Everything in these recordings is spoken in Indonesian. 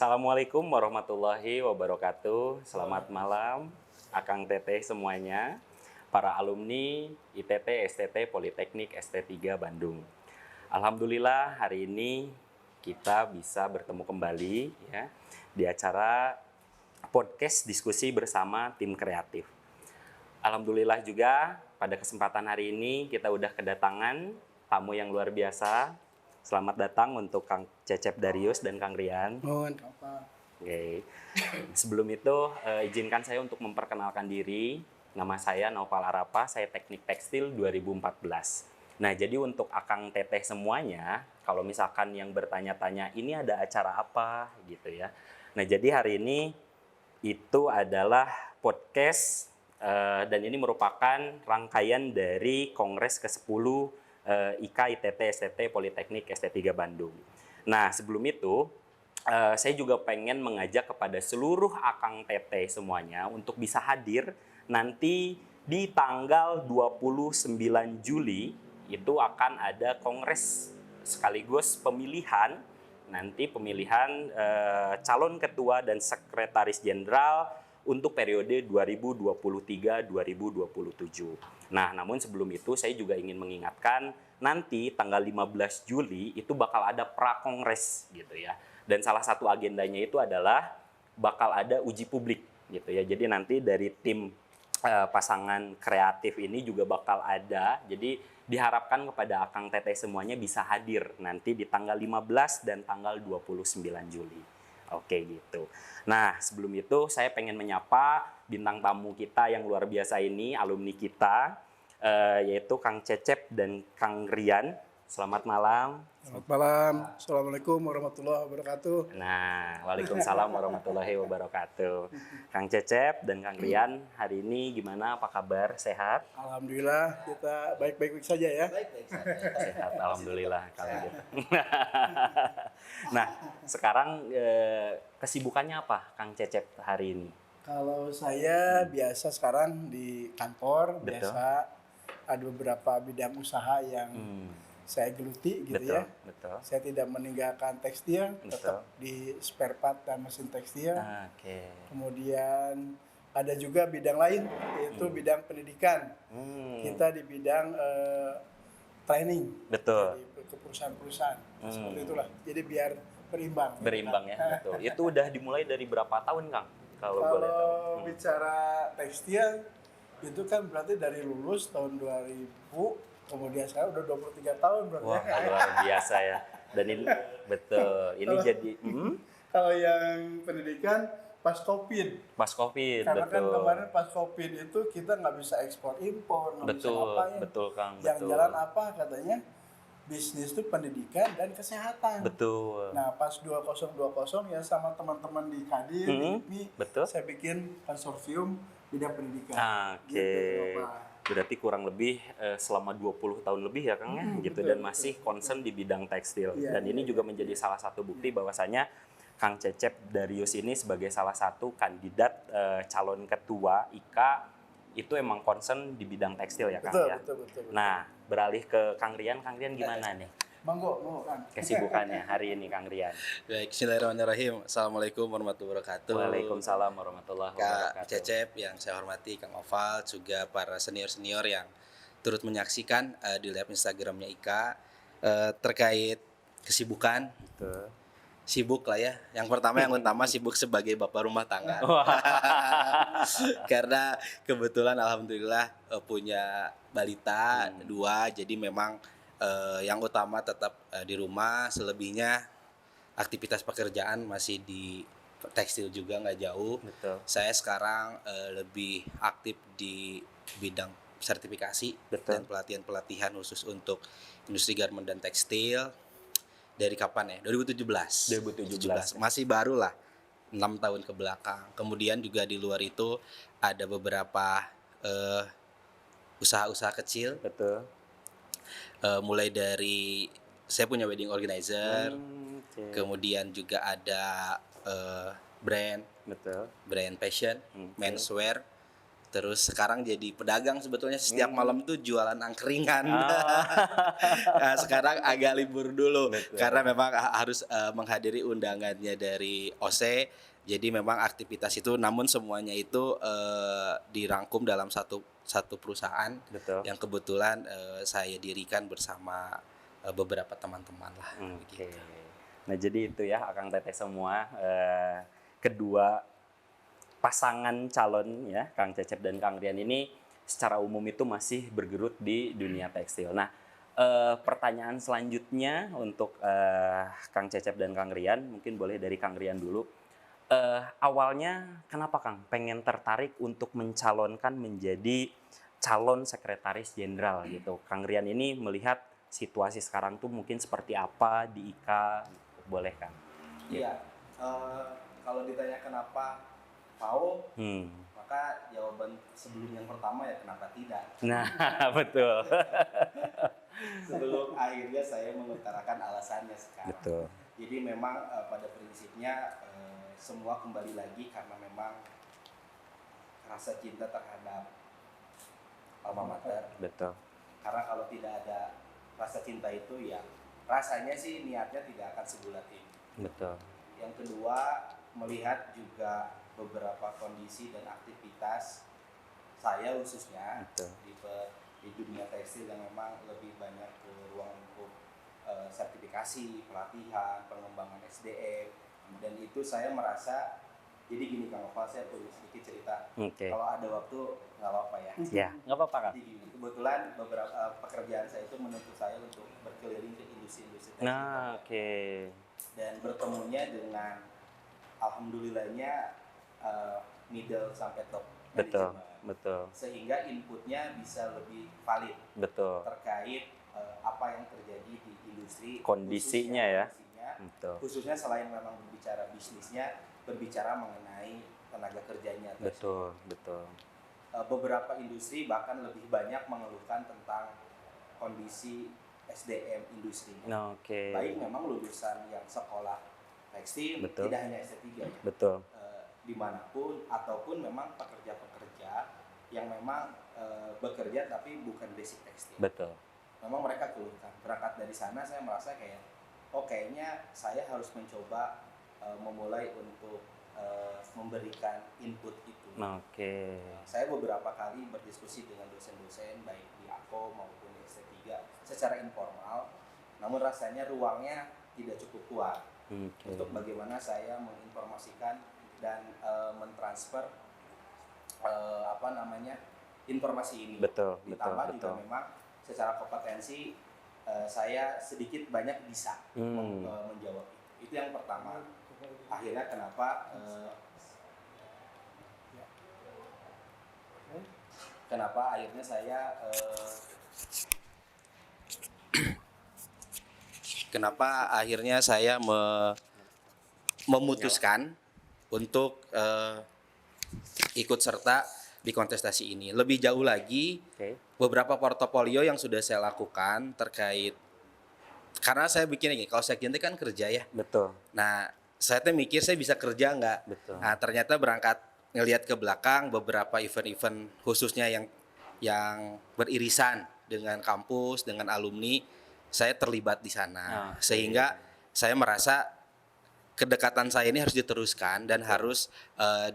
Assalamualaikum warahmatullahi wabarakatuh. Selamat malam, Akang Teteh semuanya, para alumni ITT STT Politeknik ST3 Bandung. Alhamdulillah hari ini kita bisa bertemu kembali ya di acara podcast diskusi bersama tim kreatif. Alhamdulillah juga pada kesempatan hari ini kita udah kedatangan tamu yang luar biasa. Selamat datang untuk Kang Cecep Darius dan Kang Rian. Oke. Sebelum itu izinkan saya untuk memperkenalkan diri. Nama saya Naufal Arapa, saya Teknik Tekstil 2014. Nah, jadi untuk Akang Teteh semuanya, kalau misalkan yang bertanya-tanya ini ada acara apa gitu ya. Nah, jadi hari ini itu adalah podcast dan ini merupakan rangkaian dari Kongres ke-10 IKA ITT STT Politeknik ST3 Bandung. Nah, sebelum itu saya juga pengen mengajak kepada seluruh Akang Teteh semuanya untuk bisa hadir nanti di tanggal 29 Juli itu akan ada kongres sekaligus pemilihan calon ketua dan sekretaris jenderal untuk periode 2023-2027. Nah, namun sebelum itu saya juga ingin mengingatkan nanti tanggal 15 Juli itu bakal ada prakongres gitu ya. Dan salah satu agendanya itu adalah bakal ada uji publik gitu ya. Jadi nanti dari tim pasangan kreatif ini juga bakal ada. Jadi diharapkan kepada Akang Teteh semuanya bisa hadir nanti di tanggal 15 dan tanggal 29 Juli. Oke gitu. Nah, sebelum itu saya pengen menyapa bintang tamu kita yang luar biasa ini, alumni kita, yaitu Kang Cecep dan Kang Rian. Selamat malam. Selamat malam. Assalamualaikum warahmatullahi wabarakatuh. Nah, waalaikumsalam warahmatullahi wabarakatuh. Kang Cecep dan Kang Rian, hari ini gimana? Apa kabar? Sehat? Alhamdulillah kita baik-baik saja ya. Baik-baik saja. Sehat, alhamdulillah kalau gitu. Nah, sekarang kesibukannya apa, Kang Cecep hari ini? Kalau saya biasa sekarang di kantor, Betul. biasa ada beberapa bidang usaha yang saya geluti gitu Betul, ya. betul. Saya tidak meninggalkan tekstil, tetap di spare part dan mesin tekstil. Oke. Kemudian ada juga bidang lain yaitu bidang pendidikan. Kita di bidang training. Betul. Jadi ke perusahaan-perusahaan. Seperti itulah. Jadi biar berimbang. Berimbang ya, betul. Itu udah dimulai dari berapa tahun, Kang? Kalau boleh tahu. Kalau bicara tekstil itu kan berarti dari lulus tahun 2000, kemudian saya udah 23 tahun berarti. Wah, luar biasa ya. Dan ini betul. Ini jadi Kalau yang pendidikan pas COVID. pas Covid, Karena betul. kan kemarin pas COVID itu kita nggak bisa ekspor impor, nggak bisa Betul, ngapain. betul, Kang. Yang Betul. jalan apa katanya? Bisnis itu pendidikan dan kesehatan. Betul. Nah pas 2020 ya sama teman-teman di Kadin, di IPMI, betul. saya bikin konsorsium bidang pendidikan. Oke. Gitu, Bapak. Berarti kurang lebih selama 20 tahun lebih ya, Kang ya, gitu. betul, Dan masih concern di bidang tekstil. Iya, Dan ini juga menjadi salah satu bukti bahwasanya Kang Cecep Darius ini sebagai salah satu kandidat calon ketua IKA itu emang concern di bidang tekstil ya, Kang Betul, ya. betul. Nah, beralih ke Kang Rian gimana nih Monggo kan. kesibukannya hari ini, Kang Rian? Baik, bismillahirrahmanirrahim. Assalamualaikum warahmatullahi wabarakatuh. Waalaikumsalam warahmatullahi Kak wabarakatuh. Cecep yang saya hormati, Kang Oval, juga para senior-senior yang turut menyaksikan di live Instagramnya Ika terkait kesibukan. Betul. Sibuk lah ya. Yang utama sibuk sebagai bapak rumah tangga. Karena kebetulan alhamdulillah punya balita 2, jadi memang yang utama tetap di rumah, selebihnya aktivitas pekerjaan masih di tekstil juga nggak jauh. Betul. Saya sekarang lebih aktif di bidang sertifikasi dan pelatihan khusus untuk industri garment dan tekstil. Dari kapan ya? 2017. Masih baru lah, 6 tahun ke belakang. Kemudian juga di luar itu ada beberapa usaha-usaha kecil. Betul. Mulai dari saya punya wedding organizer, Okay. kemudian juga ada brand Betul. fashion, menswear, Terus sekarang jadi pedagang, sebetulnya setiap malam tuh jualan angkringan. Nah, sekarang agak libur dulu. Betul. Karena memang harus menghadiri undangannya dari OC. Jadi memang aktivitas itu, namun semuanya itu dirangkum dalam satu perusahaan. Betul. Yang kebetulan saya dirikan bersama beberapa teman-teman lah. Oke. Gitu. Nah jadi itu ya Akang Teteh semua, kedua pasangan calon ya Kang Cecep dan Kang Rian ini secara umum itu masih bergerut di dunia tekstil. Nah pertanyaan selanjutnya untuk Kang Cecep dan Kang Rian, mungkin boleh dari Kang Rian dulu. Awalnya kenapa Kang pengen tertarik untuk mencalonkan menjadi calon sekretaris jenderal gitu? Kang Rian ini melihat situasi sekarang tuh mungkin seperti apa di IKA, boleh Kang? Iya, kalau ditanya kenapa mau, maka jawaban sebelum yang pertama ya kenapa tidak. Nah betul. Sebelum akhirnya saya mengutarakan alasannya sekarang. Betul. Jadi memang pada prinsipnya semua kembali lagi karena memang rasa cinta terhadap alma mater. Betul. Karena kalau tidak ada rasa cinta itu ya rasanya sih niatnya tidak akan sebulat ini. Betul. Yang kedua, melihat juga beberapa kondisi dan aktivitas saya khususnya di dunia tekstil yang memang lebih banyak ke ruang lingkup sertifikasi, pelatihan, pengembangan SDM, dan itu saya merasa, jadi gini Kang Oval, saya perlu sedikit cerita. Kalau ada waktu nggak apa-apa ya. Ya nggak apa-apa Kang. Jadi gini, kebetulan beberapa pekerjaan saya itu menuntut saya untuk berkeliling ke industri-industri tekstil. Nah oke. Dan bertemunya dengan alhamdulillahnya middle sampai top Betul. manajemen. Betul. Sehingga inputnya bisa lebih valid. Betul. Terkait apa yang terjadi di industri, Kondisinya ya. Kondisinya, khususnya selain memang berbicara bisnisnya, berbicara mengenai tenaga kerjanya. Betul. Betul. Beberapa industri bahkan lebih banyak mengeluhkan tentang kondisi SDM industri. Oke. Baik memang lulusan yang sekolah tekstil, Betul. tidak hanya S3 ya. Betul. Dimanapun, ataupun memang pekerja-pekerja yang memang bekerja tapi bukan basic tekstil. Betul. Memang mereka keluhkan. Berangkat dari sana saya merasa kayak, kayaknya saya harus mencoba memulai untuk memberikan input itu. Oke. Saya beberapa kali berdiskusi dengan dosen-dosen baik di AKO maupun di S3 secara informal, namun rasanya ruangnya tidak cukup kuat untuk bagaimana saya menginformasikan dan mentransfer informasi ini. Betul. Ditambah Betul. juga memang secara kompetensi saya sedikit banyak bisa menjawab itu. Itu yang pertama. Akhirnya kenapa akhirnya saya memutuskan untuk ikut serta di kontestasi ini. Lebih jauh lagi, beberapa portofolio yang sudah saya lakukan terkait, karena saya bikin ini, kalau sekjen kan kerja ya. Betul. Nah, saya tuh mikir saya bisa kerja nggak? Betul. Nah, ternyata berangkat ngelihat ke belakang beberapa event-event khususnya yang beririsan dengan kampus, dengan alumni, saya terlibat di sana. Sehingga saya merasa kedekatan saya ini harus diteruskan dan harus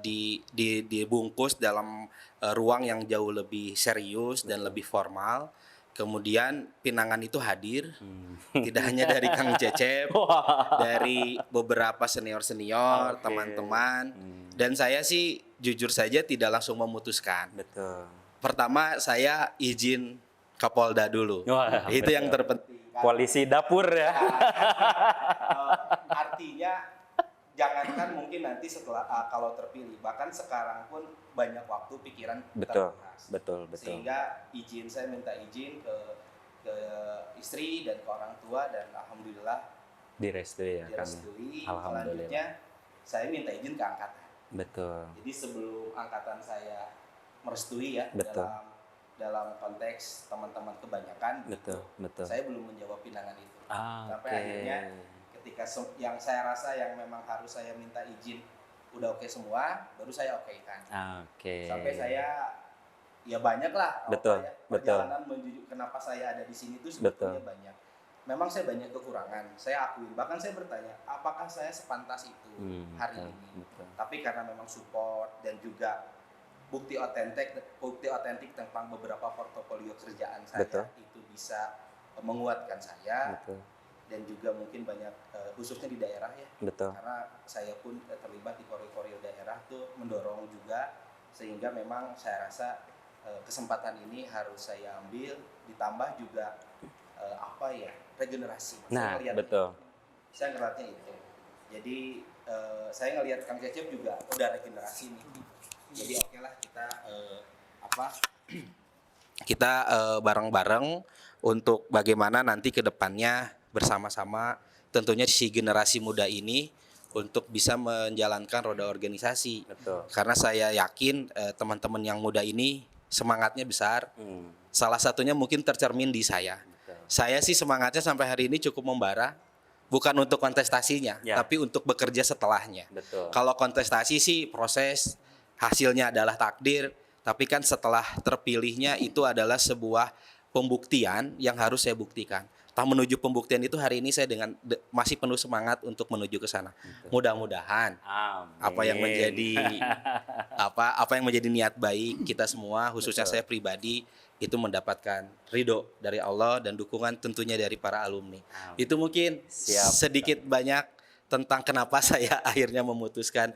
dibungkus dalam ruang yang jauh lebih serius dan lebih formal. Kemudian pinangan itu hadir, tidak hanya dari Kang Cecep, dari beberapa senior-senior, teman-teman. Dan saya sih jujur saja tidak langsung memutuskan. Betul. Pertama saya izin Kapolda dulu. Itu betul. yang terpenting. Polisi dapur ya. Artinya jangankan mungkin nanti setelah kalau terpilih, bahkan sekarang pun banyak waktu pikiran terkuras. Betul. Sehingga saya minta izin ke istri dan ke orang tua, dan alhamdulillah direstui ya kami. Alhamdulillah. Selanjutnya saya minta izin ke angkatan. Betul. Jadi sebelum angkatan saya merestui ya, Betul. dalam konteks teman-teman kebanyakan, betul. Saya belum menjawab pinangan itu. Sampai Oke. akhirnya ketika yang saya rasa yang memang harus saya minta izin udah oke semua, baru saya okekan. Oke. Sampai saya ya banyak lah Betul, perjalanan menuju kenapa saya ada di sini itu sebetulnya banyak. Memang saya banyak kekurangan, saya akui. Bahkan saya bertanya, apakah saya sepantas itu hari ini? Tapi karena memang support dan juga bukti otentik tentang beberapa portofolio kerjaan saya itu bisa menguatkan saya. Dan juga mungkin banyak khususnya di daerah ya. Karena saya pun terlibat di koreo-koreo daerah tuh mendorong juga, sehingga memang saya rasa kesempatan ini harus saya ambil, ditambah juga regenerasi. Nah, Saya ngeliatnya itu. Jadi saya ngelihat Kang Cecep juga udah regenerasi nih. Jadi oke lah kita bareng-bareng untuk bagaimana nanti ke depannya bersama-sama, tentunya si generasi muda ini untuk bisa menjalankan roda organisasi. Karena saya yakin teman-teman yang muda ini semangatnya besar. Salah satunya mungkin tercermin di saya. Saya sih semangatnya sampai hari ini cukup membara, bukan untuk kontestasinya, tapi untuk bekerja setelahnya. Kalau kontestasi sih proses, hasilnya adalah takdir, tapi kan setelah terpilihnya itu adalah sebuah pembuktian yang harus saya buktikan. Menuju pembuktian itu hari ini saya masih penuh semangat untuk menuju ke sana. Mudah-mudahan apa yang menjadi niat baik kita semua, khususnya saya pribadi, itu mendapatkan ridho dari Allah dan dukungan tentunya dari para alumni. Itu mungkin sedikit banyak tentang kenapa saya akhirnya memutuskan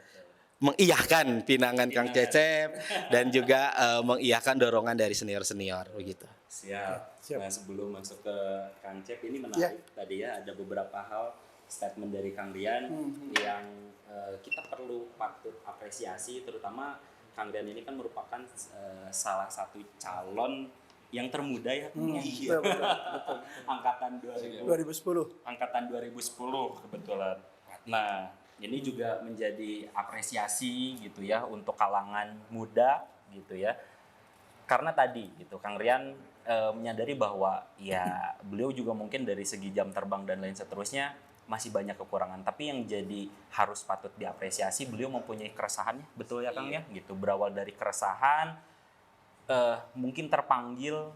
mengiyahkan pinangan Kang Cecep dan juga mengiyahkan dorongan dari senior-senior begitu. Siap. Nah, sebelum masuk ke Kang Cep, ini menarik tadi ya, ada beberapa hal statement dari Kang Rian yang kita perlu patut apresiasi, terutama Kang Rian ini kan merupakan salah satu calon yang termuda ya. Betul. Angkatan 2010. Angkatan 2010 kebetulan. Nah, ini juga menjadi apresiasi gitu ya untuk kalangan muda gitu ya. Karena tadi gitu Kang Rian menyadari bahwa ya beliau juga mungkin dari segi jam terbang dan lain seterusnya masih banyak kekurangan, tapi yang jadi harus patut diapresiasi, beliau mempunyai keresahannya, betul ya Kang ya, gitu, berawal dari keresahan, mungkin terpanggil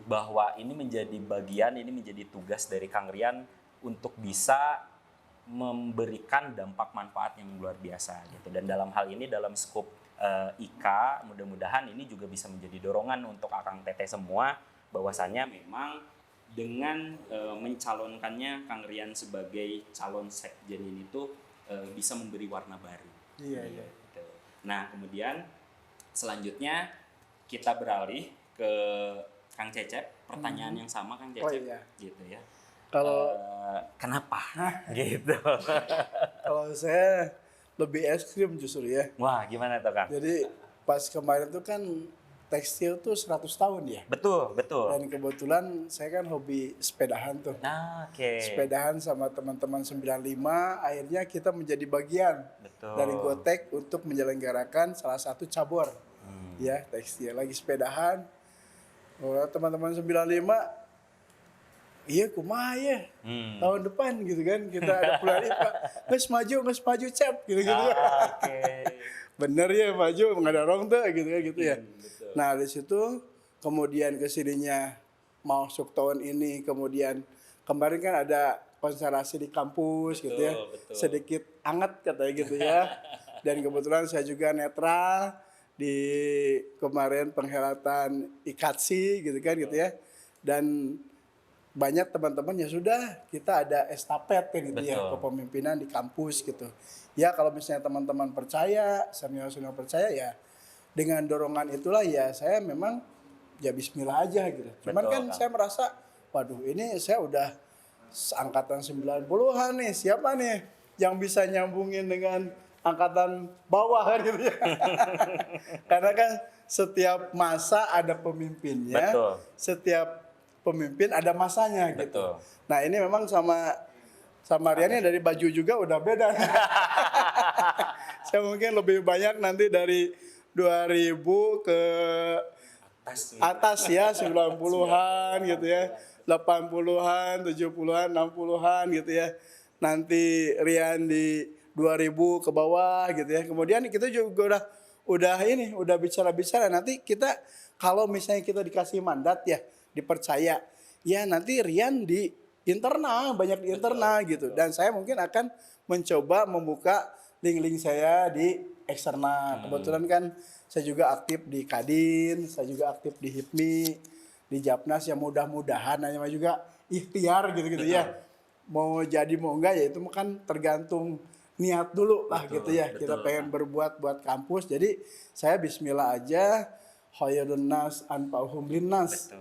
bahwa ini menjadi bagian, ini menjadi tugas dari Kang Rian untuk bisa memberikan dampak manfaat yang luar biasa gitu, dan dalam hal ini dalam skop IKA, mudah-mudahan ini juga bisa menjadi dorongan untuk Akang Teteh semua, bahwasannya memang dengan mencalonkannya Kang Rian sebagai calon sekjen ini tuh bisa memberi warna baru. Iya. Gitu. Nah, kemudian selanjutnya kita beralih ke Kang Cecep, pertanyaan yang sama Kang Cecep, gitu ya. Kalau kenapa? Gitu. Kalau saya lebih ekstrim justru ya. Wah, gimana tuh Kang? Jadi pas kemarin tuh kan tekstil tuh 100 tahun ya. Betul. Dan kebetulan saya kan hobi sepedahan tuh. Sepedahan sama teman-teman 95, akhirnya kita menjadi bagian dari Gotek untuk menyelenggarakan salah satu cabur. Ya, tekstil lagi sepedahan. Teman-teman 95, iya kumaha ya, tahun depan gitu kan, kita ada peluang Pak, nges maju Cep gitu. Bener ya maju, nggak ada orang tuh gitu ya. Nah dari situ kemudian kesininya masuk tahun ini, kemudian kemarin kan ada konsentrasi di kampus gitu ya, sedikit anget katanya gitu ya. Dan kebetulan saya juga netral di kemarin penghelatan IKATSI gitu kan gitu ya. Dan banyak teman-teman ya sudah kita ada estafet gitu ya, kepemimpinan di kampus gitu. Ya kalau misalnya teman-teman percaya, senior-senior percaya ya, dengan dorongan itulah ya saya memang ya bismillah aja gitu. Cuman kan saya merasa, waduh ini saya udah angkatan 90-an nih, siapa nih yang bisa nyambungin dengan angkatan bawah kan gitu ya. Karena kan setiap masa ada pemimpinnya, setiap pemimpin ada masanya gitu. Nah ini memang sama Riannya dari baju juga udah beda. Saya mungkin lebih banyak nanti dari 2000 ke atas ya, 90-an gitu ya, 80-an, 70-an, 60-an gitu ya. Nanti Rian di 2000 ke bawah gitu ya. Kemudian kita juga udah udah bicara-bicara. Nanti kita kalau misalnya kita dikasih mandat ya, dipercaya, ya nanti Rian di internal, banyak di internal gitu. Dan saya mungkin akan mencoba membuka link-link saya di eksternal. Kebetulan kan saya juga aktif di Kadin, saya juga aktif di HIPMI, di Japnas, yang mudah-mudahan hanya juga ikhtiar gitu-gitu ya. Mau jadi mau enggak ya itu kan tergantung niat dulu lah gitu ya. Kita pengen berbuat buat kampus. Jadi saya bismillah aja, khairun nas anfa'uhum linnas.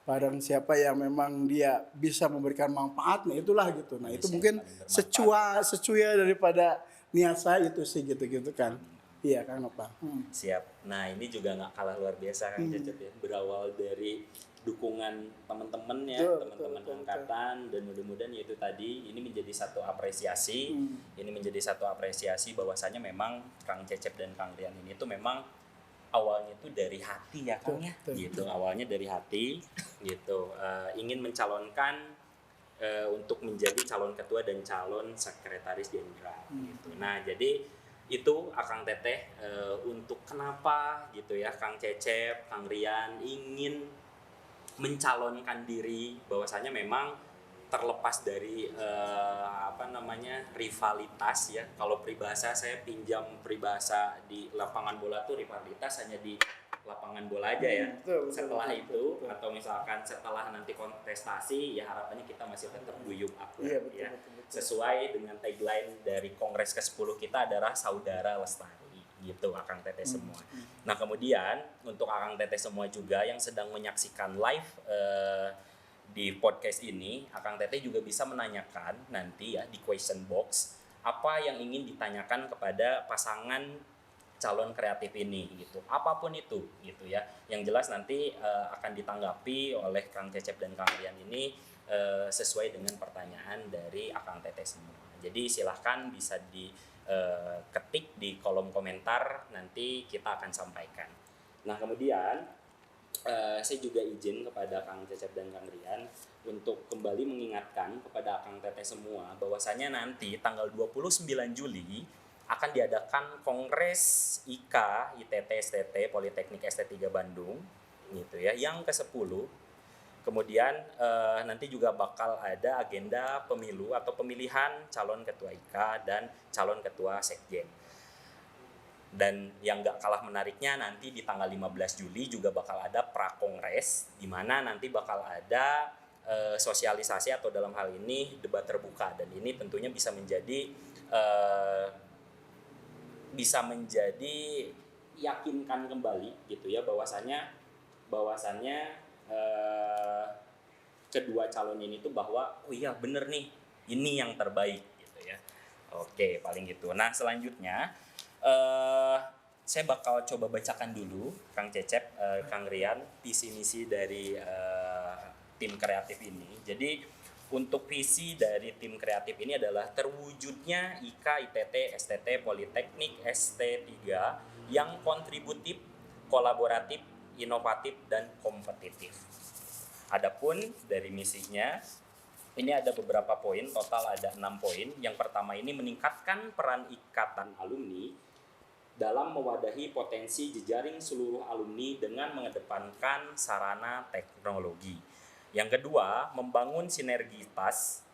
Barang siapa yang memang dia bisa memberikan manfaat, nah itulah gitu. Nah itu mungkin secuya daripada niat saya itu sih gitu-gitu kan. Iya Kang Nopang. Siap. Nah ini juga nggak kalah luar biasa Kang Cecep ya. Berawal dari dukungan teman-teman ya, teman-teman angkatan, dan mudah-mudahan itu tadi ini menjadi satu apresiasi. Ini menjadi satu apresiasi bahwasanya memang Kang Cecep dan Kang Rian ini tuh memang awalnya itu dari hati ya Kang ya, gitu. Awalnya dari hati, gitu. Ingin mencalonkan untuk menjadi calon ketua dan calon sekretaris jenderal, gitu. Nah jadi itu Akang Teteh untuk kenapa gitu ya Kang Cecep, Kang Rian ingin mencalonkan diri, bahwasanya memang terlepas dari rivalitas ya. Kalau peribahasa, saya pinjam peribahasa di lapangan bola tuh, rivalitas hanya di lapangan bola aja ya. Setelah itu atau misalkan setelah nanti kontestasi ya harapannya kita masih tetap guyup akur ya. Sesuai dengan tagline dari Kongres ke-10 kita adalah Saudara Lestari gitu Akang Teteh semua. Nah kemudian untuk Akang Teteh semua juga yang sedang menyaksikan live di podcast ini, Akang Teteh juga bisa menanyakan nanti ya di question box apa yang ingin ditanyakan kepada pasangan calon kreatif ini gitu, apapun itu gitu ya. Yang jelas nanti akan ditanggapi oleh Kang Cecep dan Kang Rian ini sesuai dengan pertanyaan dari Akang Teteh semua. Jadi silahkan bisa diketik di kolom komentar, nanti kita akan sampaikan. Nah kemudian saya juga izin kepada Kang Cecep dan Kang Rian untuk kembali mengingatkan kepada Akang Teteh semua bahwasanya nanti tanggal 29 Juli akan diadakan Kongres IK ITT STT Politeknik ST3 Bandung gitu ya, yang ke-10. Kemudian nanti juga bakal ada agenda pemilu atau pemilihan calon ketua IK dan calon ketua Sekjen. Dan yang gak kalah menariknya nanti di tanggal 15 Juli juga bakal ada prakongres, di mana nanti bakal ada sosialisasi atau dalam hal ini debat terbuka, dan ini tentunya bisa menjadi yakinkan kembali gitu ya bahwasannya kedua calon ini tuh bahwa oh iya bener nih ini yang terbaik gitu ya. Oke paling gitu. Nah selanjutnya saya bakal coba bacakan dulu Kang Cecep, Kang Rian visi misi dari tim kreatif ini. Jadi untuk visi dari tim kreatif ini adalah terwujudnya IK ITT STT Politeknik ST3 yang kontributif, kolaboratif, inovatif, dan kompetitif. Adapun dari misinya ini ada beberapa poin, total ada 6 poin. Yang pertama ini meningkatkan peran ikatan alumni dalam mewadahi potensi jejaring seluruh alumni dengan mengedepankan sarana teknologi. Yang kedua, membangun sinergitas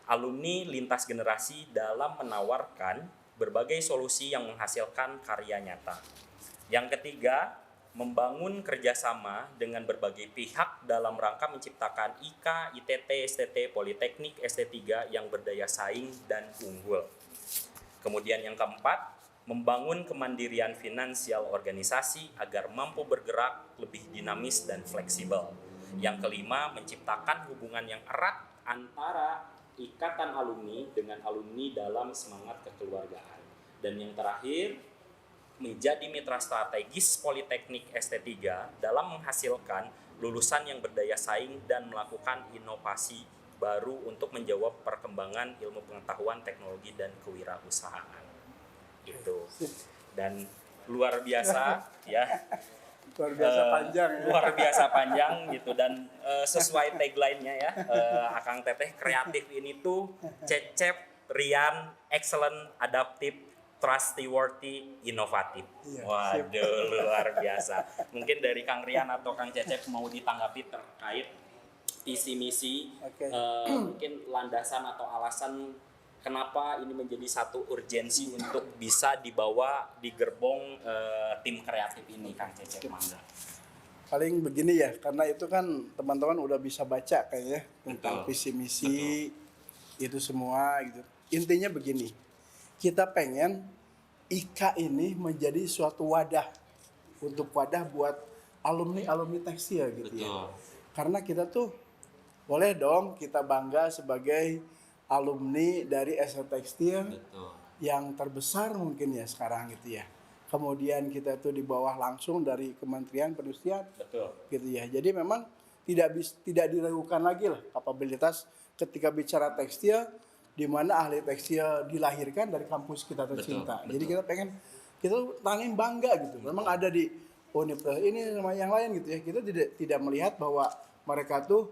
alumni lintas generasi dalam menawarkan berbagai solusi yang menghasilkan karya nyata. Yang ketiga, membangun kerjasama dengan berbagai pihak dalam rangka menciptakan IK, ITT, STT, Politeknik, ST3 yang berdaya saing dan unggul. Kemudian yang keempat, membangun kemandirian finansial organisasi agar mampu bergerak lebih dinamis dan fleksibel. Yang kelima, menciptakan hubungan yang erat antara ikatan alumni dengan alumni dalam semangat kekeluargaan. Dan yang terakhir, menjadi mitra strategis Politeknik ST3 dalam menghasilkan lulusan yang berdaya saing dan melakukan inovasi baru untuk menjawab perkembangan ilmu pengetahuan, teknologi, dan kewirausahaan. Gitu. Dan luar biasa ya. Luar biasa panjang ya. Luar biasa panjang gitu, dan sesuai tagline-nya ya, Akang Teteh kreatif ini tuh Cecep, Rian, excellent, adaptif, trustworthy, inovatif. Iya, Waduh, luar biasa. Mungkin dari Kang Rian atau Kang Cecep mau ditanggapi terkait visi misi, mungkin landasan atau alasan kenapa ini menjadi satu urgensi untuk bisa dibawa di gerbong tim kreatif ini, Kang Cecep, mangga. Paling begini ya, karena itu kan teman-teman udah bisa baca kayaknya tentang Betul. visi misi itu semua gitu. Intinya begini, kita pengen IKA ini menjadi suatu wadah buat alumni tekstil gitu. Betul. Ya. Karena kita tuh boleh dong kita bangga sebagai alumni dari ST Tekstil. Betul. Yang terbesar mungkin ya sekarang gitu ya. Kemudian kita tuh di bawah langsung dari Kementerian Perindustrian. Betul. Gitu ya. Jadi memang tidak diragukan lagi lah kapabilitas ketika bicara tekstil, di mana ahli tekstil dilahirkan dari kampus kita tercinta. Betul. Jadi kita pengen, kita pengen bangga gitu. Memang ada di universitas ini sama yang lain gitu ya. Kita tidak melihat bahwa mereka tuh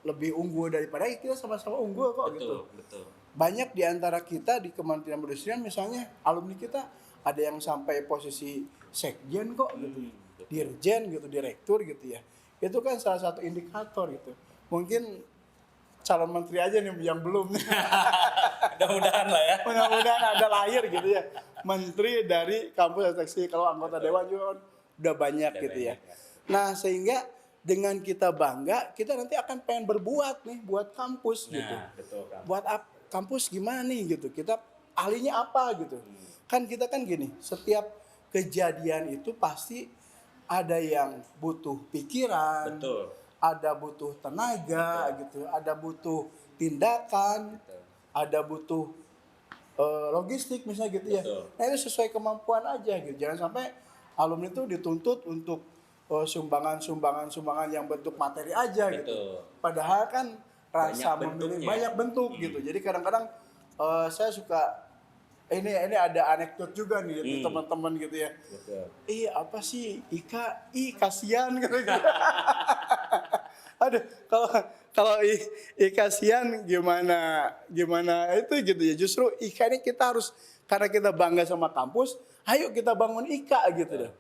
lebih unggul daripada kita, sama-sama unggul kok. Betul, gitu. Betul. Banyak di antara kita di Kementerian Perindustrian misalnya alumni kita ada yang sampai posisi sekjen kok gitu. Dirjen gitu, direktur gitu ya. Itu kan salah satu indikator gitu. Mungkin calon menteri aja nih yang belum. Mudah-mudahan lah ya. Mudah-mudahan ada lahir gitu ya. Menteri dari kampus tekstil. Kalau anggota dewan juga kan udah banyak gitu ya. Nah, sehingga dengan kita bangga, kita nanti akan pengen berbuat nih buat kampus gitu. Betul, kan. Buat kampus gimana nih gitu. Kita ahlinya apa gitu. Kan kita kan gini, setiap kejadian itu pasti ada yang butuh pikiran, Betul. ada butuh tenaga gitu, ada butuh tindakan, ada butuh logistik misalnya gitu ya. Betul. Nah itu sesuai kemampuan aja gitu. Jangan sampai alumni itu dituntut untuk sumbangan yang bentuk materi aja gitu. Padahal kan rasa memilih banyak bentuk gitu. Jadi kadang-kadang saya suka ini ada anekdot juga nih di teman-teman gitu ya. Betul. Apa sih Ika? Kasihan gitu. Aduh, kalau kasihan gimana itu gitu ya. Justru Ika ini kita harus, karena kita bangga sama kampus, ayo kita bangun Ika gitu deh.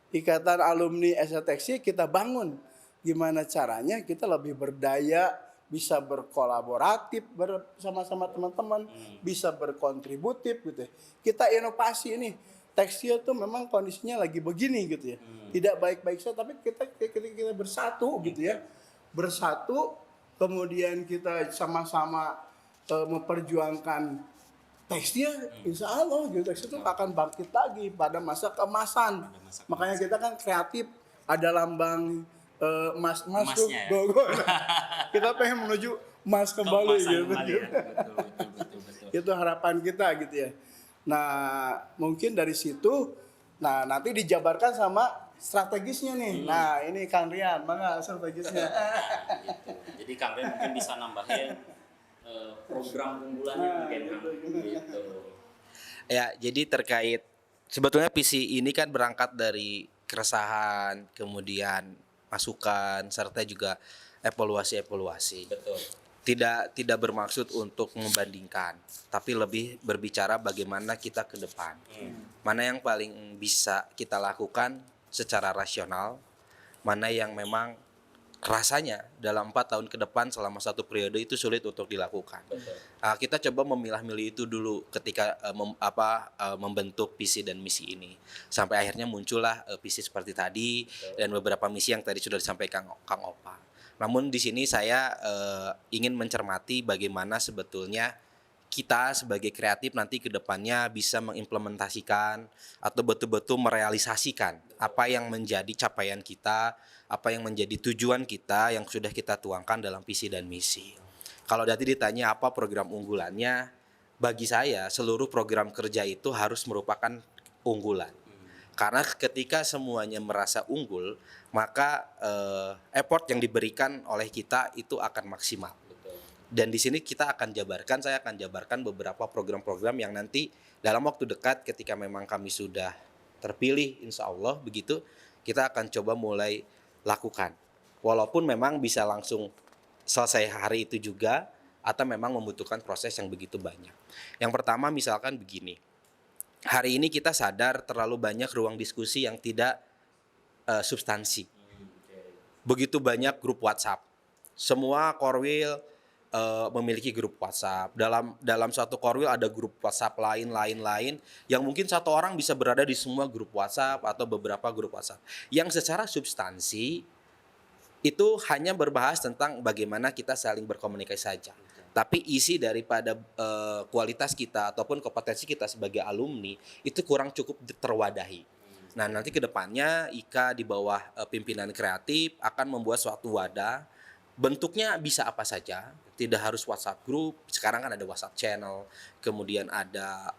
Ikatan Alumni ST Tekstil kita bangun. Gimana caranya kita lebih berdaya, bisa berkolaboratif bersama-sama teman-teman, bisa berkontributif gitu ya. Kita inovasi ini. Tekstil tuh memang kondisinya lagi begini gitu ya. Tidak baik-baik saja, tapi kita bersatu gitu ya. Bersatu, kemudian kita sama-sama memperjuangkan tekstil, insya Allah gitu, tekstil itu akan bangkit lagi pada masa keemasan. Makanya kita kan kreatif, ada lambang emas tuh, ya? kita pengen menuju emas kembali gitu. Kembali, ya? Betul. Itu harapan kita gitu ya. Nah mungkin dari situ, nah nanti dijabarkan sama strategisnya nih. Nah ini Kang Rian, mana strategisnya? Gitu. Jadi Kang Rian mungkin bisa nambahin program unggulannya mungkin gitu. Ya, jadi terkait sebetulnya visi ini kan berangkat dari keresahan, kemudian masukan serta juga evaluasi. Betul. Tidak bermaksud untuk membandingkan, tapi lebih berbicara bagaimana kita ke depan. Mana yang paling bisa kita lakukan secara rasional, mana yang memang rasanya dalam 4 tahun ke depan selama satu periode itu sulit untuk dilakukan. Kita coba memilah-milih itu dulu ketika membentuk visi dan misi ini. Sampai akhirnya muncullah visi seperti tadi dan beberapa misi yang tadi sudah disampaikan Kang Opa. Namun di sini saya ingin mencermati bagaimana sebetulnya kita sebagai kreatif nanti ke depannya bisa mengimplementasikan atau betul-betul merealisasikan apa yang menjadi capaian kita, apa yang menjadi tujuan kita yang sudah kita tuangkan dalam visi dan misi. Kalau tadi ditanya apa program unggulannya, bagi saya seluruh program kerja itu harus merupakan unggulan. Karena ketika semuanya merasa unggul, maka effort yang diberikan oleh kita itu akan maksimal. Dan di sini saya akan jabarkan beberapa program-program yang nanti dalam waktu dekat ketika memang kami sudah terpilih, insya Allah begitu, kita akan coba mulai lakukan. Walaupun memang bisa langsung selesai hari itu juga, atau memang membutuhkan proses yang begitu banyak. Yang pertama misalkan begini, hari ini kita sadar terlalu banyak ruang diskusi yang tidak substansi. Begitu banyak grup WhatsApp. Semua Korwil memiliki grup WhatsApp. Dalam suatu Korwil ada grup WhatsApp lain yang mungkin satu orang bisa berada di semua grup WhatsApp atau beberapa grup WhatsApp. Yang secara substansi itu hanya berbahas tentang bagaimana kita saling berkomunikasi saja. Tapi isi daripada kualitas kita ataupun kompetensi kita sebagai alumni itu kurang cukup terwadahi. Nah, nanti ke depannya IKA di bawah pimpinan kreatif akan membuat suatu wadah. Bentuknya bisa apa saja, tidak harus WhatsApp group. Sekarang kan ada WhatsApp channel, kemudian ada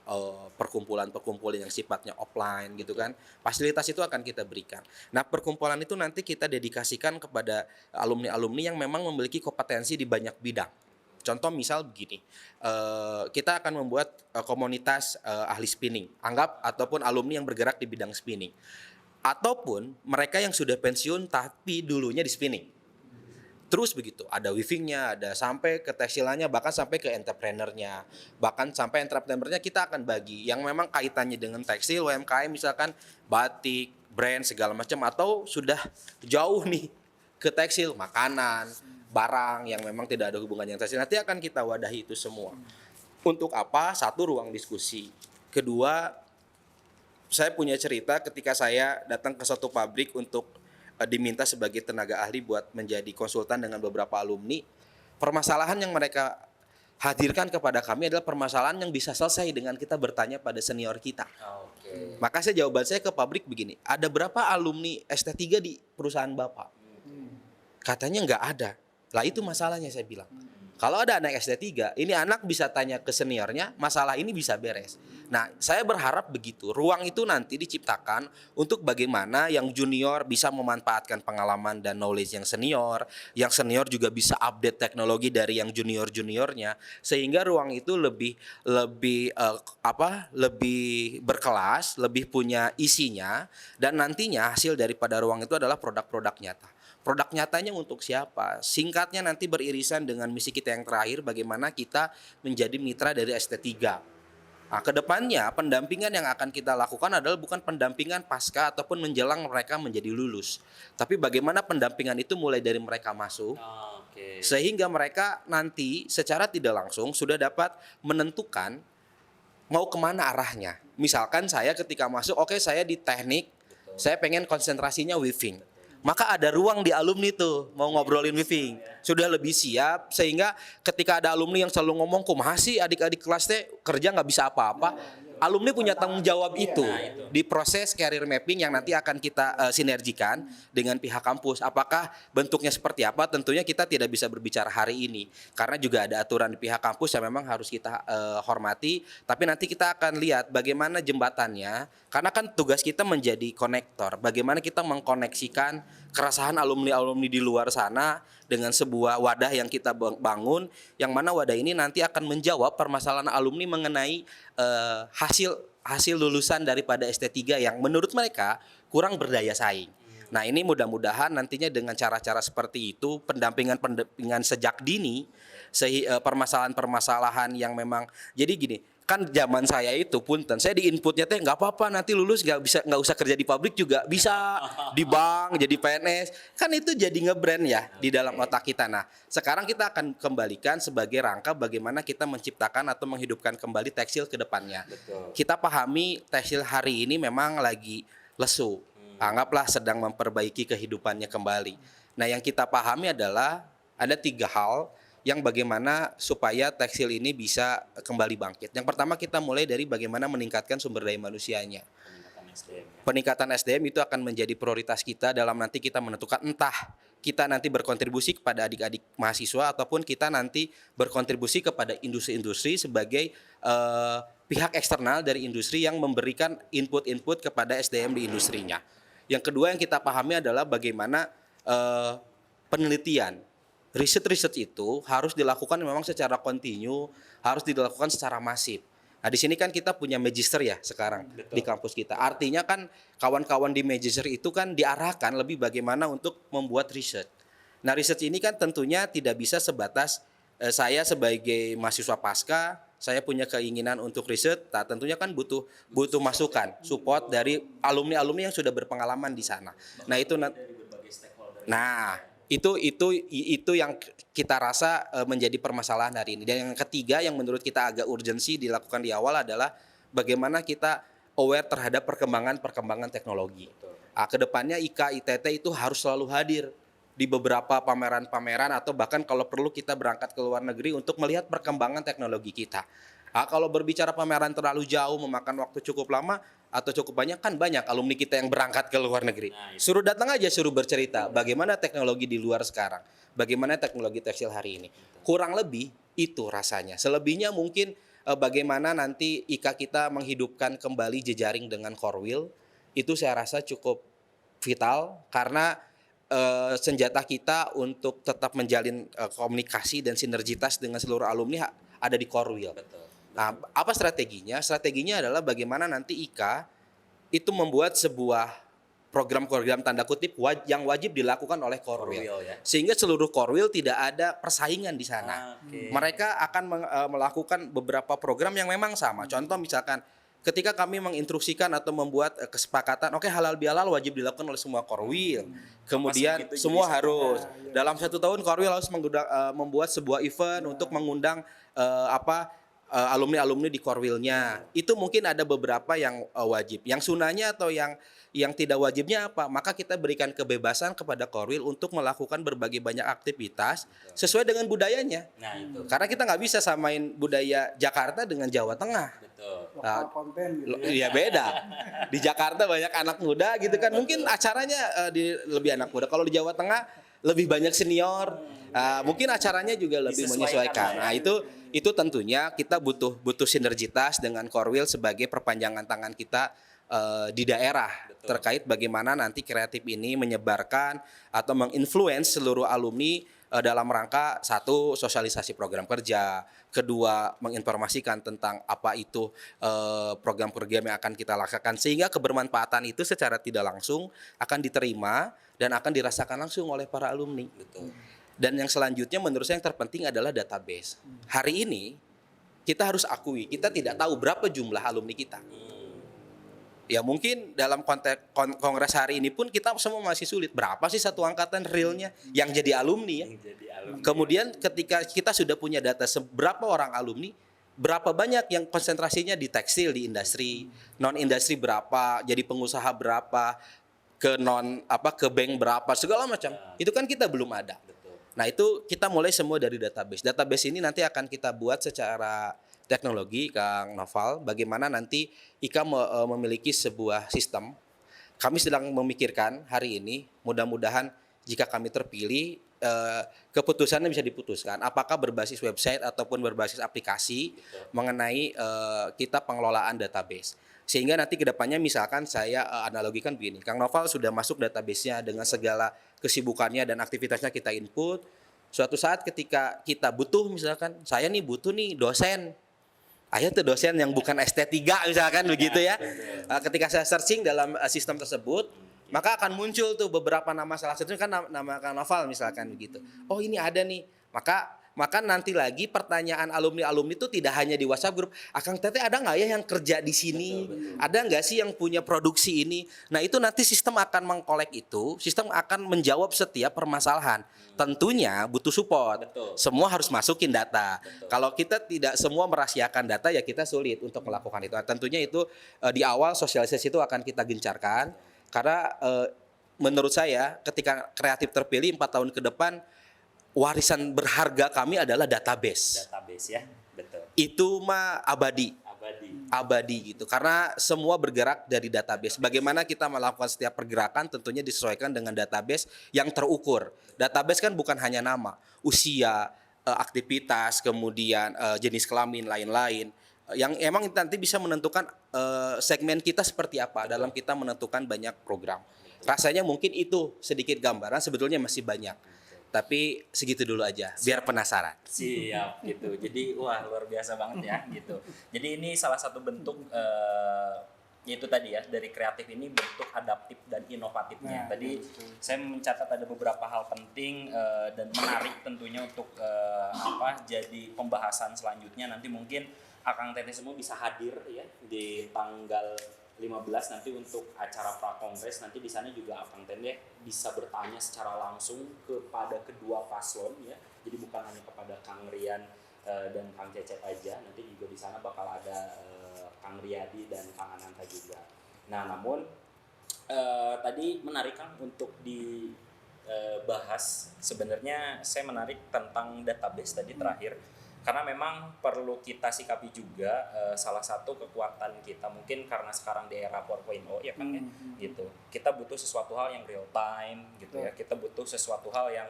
perkumpulan-perkumpulan yang sifatnya offline gitu kan. Fasilitas itu akan kita berikan. Nah, perkumpulan itu nanti kita dedikasikan kepada alumni-alumni yang memang memiliki kompetensi di banyak bidang. Contoh misal begini, kita akan membuat komunitas ahli spinning, anggap ataupun alumni yang bergerak di bidang spinning, ataupun mereka yang sudah pensiun tapi dulunya di spinning. Terus begitu, ada weavingnya, ada sampai ke tekstilanya, bahkan sampai ke entrepreneurnya, bahkan sampai entrepreneurnya kita akan bagi yang memang kaitannya dengan tekstil, UMKM misalkan batik, brand segala macam, atau sudah jauh nih ke tekstil, makanan, barang yang memang tidak ada hubungannya dengan tekstil, nanti akan kita wadahi itu semua. Untuk apa? Satu, ruang diskusi. Kedua, saya punya cerita ketika saya datang ke suatu pabrik untuk diminta sebagai tenaga ahli buat menjadi konsultan dengan beberapa alumni. Permasalahan yang mereka hadirkan kepada kami adalah permasalahan yang bisa selesai dengan kita bertanya pada senior kita. Maka jawaban saya ke pabrik begini, ada berapa alumni ST3 di perusahaan Bapak? Katanya nggak ada. Lah itu masalahnya, saya bilang. Kalau ada anak SD3, ini anak bisa tanya ke seniornya, masalah ini bisa beres. Nah, saya berharap begitu. Ruang itu nanti diciptakan untuk bagaimana yang junior bisa memanfaatkan pengalaman dan knowledge yang senior juga bisa update teknologi dari yang junior-juniornya, sehingga ruang itu lebih berkelas, lebih punya isinya, dan nantinya hasil daripada ruang itu adalah produk-produk nyata. Produk nyatanya untuk siapa? Singkatnya nanti beririsan dengan misi kita yang terakhir, bagaimana kita menjadi mitra dari ST3. Nah, kedepannya pendampingan yang akan kita lakukan adalah bukan pendampingan pasca ataupun menjelang mereka menjadi lulus, tapi bagaimana pendampingan itu mulai dari mereka masuk, sehingga mereka nanti secara tidak langsung sudah dapat menentukan mau kemana arahnya. Misalkan saya ketika masuk, saya di teknik, saya pengen konsentrasinya weaving. Maka ada ruang di alumni tuh mau ngobrolin weaving, sudah lebih siap, sehingga ketika ada alumni yang selalu ngomong kumaha sih adik-adik kelas teh kerja nggak bisa apa-apa, alumni punya tanggung jawab itu di proses career mapping yang nanti akan kita sinergikan dengan pihak kampus. Apakah bentuknya seperti apa? Tentunya kita tidak bisa berbicara hari ini karena juga ada aturan di pihak kampus yang memang harus kita hormati. Tapi nanti kita akan lihat bagaimana jembatannya, karena kan tugas kita menjadi konektor. Bagaimana kita mengkoneksikan keresahan alumni-alumni di luar sana dengan sebuah wadah yang kita bangun, yang mana wadah ini nanti akan menjawab permasalahan alumni mengenai hasil lulusan daripada ST3 yang menurut mereka kurang berdaya saing. Nah, ini mudah-mudahan nantinya dengan cara-cara seperti itu, pendampingan sejak dini, permasalahan-permasalahan yang memang, jadi gini, kan zaman saya itu punten, saya di inputnya teh nggak apa-apa, nanti lulus nggak usah kerja di pabrik juga bisa di bank jadi PNS, kan itu jadi ngebrand ya di dalam otak kita. Nah, sekarang kita akan kembalikan sebagai rangka bagaimana kita menciptakan atau menghidupkan kembali tekstil ke depannya. Kita pahami tekstil hari ini memang lagi lesu, anggaplah sedang memperbaiki kehidupannya kembali. Nah, yang kita pahami adalah ada 3 hal yang bagaimana supaya tekstil ini bisa kembali bangkit. Yang pertama, kita mulai dari bagaimana meningkatkan sumber daya manusianya. Peningkatan SDM itu akan menjadi prioritas kita dalam nanti kita menentukan entah kita nanti berkontribusi kepada adik-adik mahasiswa ataupun kita nanti berkontribusi kepada industri-industri sebagai pihak eksternal dari industri yang memberikan input-input kepada SDM di industrinya. Yang kedua yang kita pahami adalah bagaimana penelitian. Riset-riset itu harus dilakukan memang secara kontinu, harus dilakukan secara masif. Nah, di sini kan kita punya magister ya sekarang. Betul. Di kampus kita. Artinya kan kawan-kawan di magister itu kan diarahkan lebih bagaimana untuk membuat riset. Nah, riset ini kan tentunya tidak bisa sebatas saya sebagai mahasiswa pasca, saya punya keinginan untuk riset, tentunya kan butuh masukan, support dari alumni-alumni yang sudah berpengalaman di sana. Nah, itu yang kita rasa menjadi permasalahan hari ini. Dan yang ketiga yang menurut kita agak urgensi dilakukan di awal adalah bagaimana kita aware terhadap perkembangan teknologi. Kedepannya IKA ITT itu harus selalu hadir di beberapa pameran-pameran atau bahkan kalau perlu kita berangkat ke luar negeri untuk melihat perkembangan teknologi kita. Kalau berbicara pameran terlalu jauh memakan waktu cukup lama atau cukup banyak, kan banyak alumni kita yang berangkat ke luar negeri. Suruh datang aja, suruh bercerita bagaimana teknologi di luar sekarang, bagaimana teknologi tekstil hari ini. Kurang lebih itu rasanya. Selebihnya mungkin bagaimana nanti IKA kita menghidupkan kembali jejaring dengan core wheel, itu saya rasa cukup vital karena senjata kita untuk tetap menjalin komunikasi dan sinergitas dengan seluruh alumni ada di core wheel. Nah, apa strateginya? Strateginya adalah bagaimana nanti IKA itu membuat sebuah program-program tanda kutip yang wajib dilakukan oleh core wheel, ya? Sehingga seluruh core wheel tidak ada persaingan di sana. Mereka akan melakukan beberapa program yang memang sama. Contoh misalkan ketika kami menginstruksikan atau membuat kesepakatan, halal bihalal wajib dilakukan oleh semua core wheel. Kemudian semua harus dalam 1 tahun core wheel harus membuat sebuah event untuk mengundang alumni-alumni di core wheel-nya. Itu mungkin ada beberapa yang wajib. Yang sunahnya atau yang tidak wajibnya apa? Maka kita berikan kebebasan kepada core wheel untuk melakukan berbagai banyak aktivitas sesuai dengan budayanya. Nah, itu. Karena kita nggak bisa samain budaya Jakarta dengan Jawa Tengah. Lokal konten gitu. Iya, beda. Di Jakarta banyak anak muda gitu kan. Mungkin acaranya lebih anak muda. Kalau di Jawa Tengah lebih banyak senior. Mungkin acaranya juga lebih menyesuaikan. Nah, itu tentunya kita butuh sinergitas dengan core wheel sebagai perpanjangan tangan kita di daerah. Terkait bagaimana nanti kreatif ini menyebarkan atau menginfluence seluruh alumni dalam rangka satu, sosialisasi program kerja, kedua, menginformasikan tentang apa itu program-program yang akan kita lakukan sehingga kebermanfaatan itu secara tidak langsung akan diterima dan akan dirasakan langsung oleh para alumni. Dan yang selanjutnya menurut saya yang terpenting adalah database. Hari ini kita harus akui kita tidak tahu berapa jumlah alumni kita. Ya mungkin dalam konteks kongres hari ini pun kita semua masih sulit. Berapa sih satu angkatan realnya yang jadi alumni ya? Kemudian ketika kita sudah punya data seberapa orang alumni, berapa banyak yang konsentrasinya di tekstil, di industri, non industri berapa, jadi pengusaha berapa, ke bank berapa, segala macam. Itu kan kita belum ada. Nah, itu kita mulai semua dari database. Database ini nanti akan kita buat secara teknologi, Kang Noval, bagaimana nanti IKA memiliki sebuah sistem. Kami sedang memikirkan hari ini, mudah-mudahan jika kami terpilih, keputusannya bisa diputuskan. Apakah berbasis website ataupun berbasis aplikasi mengenai kita pengelolaan database. Sehingga nanti kedepannya misalkan saya analogikan begini, Kang Noval sudah masuk database-nya dengan segala kesibukannya dan aktivitasnya kita input. Suatu saat ketika kita butuh misalkan, saya nih butuh nih dosen. Ayo tuh dosen yang bukan ST3 misalkan begitu ya. Ketika saya searching dalam sistem tersebut, maka akan muncul tuh beberapa nama, salah satunya kan nama Kang Noval misalkan begitu. Oh ini ada nih, maka nanti lagi pertanyaan alumni itu tidak hanya di WhatsApp grup. Kang Teteh ada nggak ya yang kerja di sini? Betul. Ada nggak sih yang punya produksi ini? Nah itu nanti sistem akan mengkolek itu, sistem akan menjawab setiap permasalahan. Tentunya butuh support. Betul. Semua harus masukin data. Betul. Kalau kita tidak semua merahasiakan data ya kita sulit untuk melakukan itu. Tentunya itu di awal sosialisasi itu akan kita gencarkan. Karena menurut saya ketika kreatif terpilih 4 tahun ke depan, warisan berharga kami adalah database. Database ya, betul. Itu mah abadi gitu. Karena semua bergerak dari database. Bagaimana kita melakukan setiap pergerakan tentunya disesuaikan dengan database yang terukur. Database kan bukan hanya nama, usia, aktivitas, kemudian jenis kelamin, lain-lain. Yang emang nanti bisa menentukan segmen kita seperti apa dalam kita menentukan banyak program. Rasanya mungkin itu sedikit gambaran, sebetulnya masih banyak. Tapi segitu dulu aja, biar penasaran. Siap gitu. Jadi wah luar biasa banget ya gitu. Jadi ini salah satu bentuk yaitu tadi ya dari kreatif ini bentuk adaptif dan inovatifnya. Tadi saya mencatat ada beberapa hal penting dan menarik tentunya untuk jadi pembahasan selanjutnya nanti mungkin Akang Teteh semua bisa hadir ya di tanggal 15 nanti untuk acara prakongres. Nanti di sana juga Akang Teteh bisa bertanya secara langsung kepada kedua paslon ya. Jadi bukan hanya kepada Kang Rian dan Kang Cecep aja. Nanti juga di sana bakal ada Kang Riyadi dan Kang Ananta juga. Nah, namun tadi menarik Kang untuk dibahas. Sebenarnya saya menarik tentang database tadi terakhir. Karena memang perlu kita sikapi juga salah satu kekuatan kita mungkin karena sekarang di era 4.0 ya Kang ya gitu. Kita butuh sesuatu hal yang real time gitu ya. Kita butuh sesuatu hal yang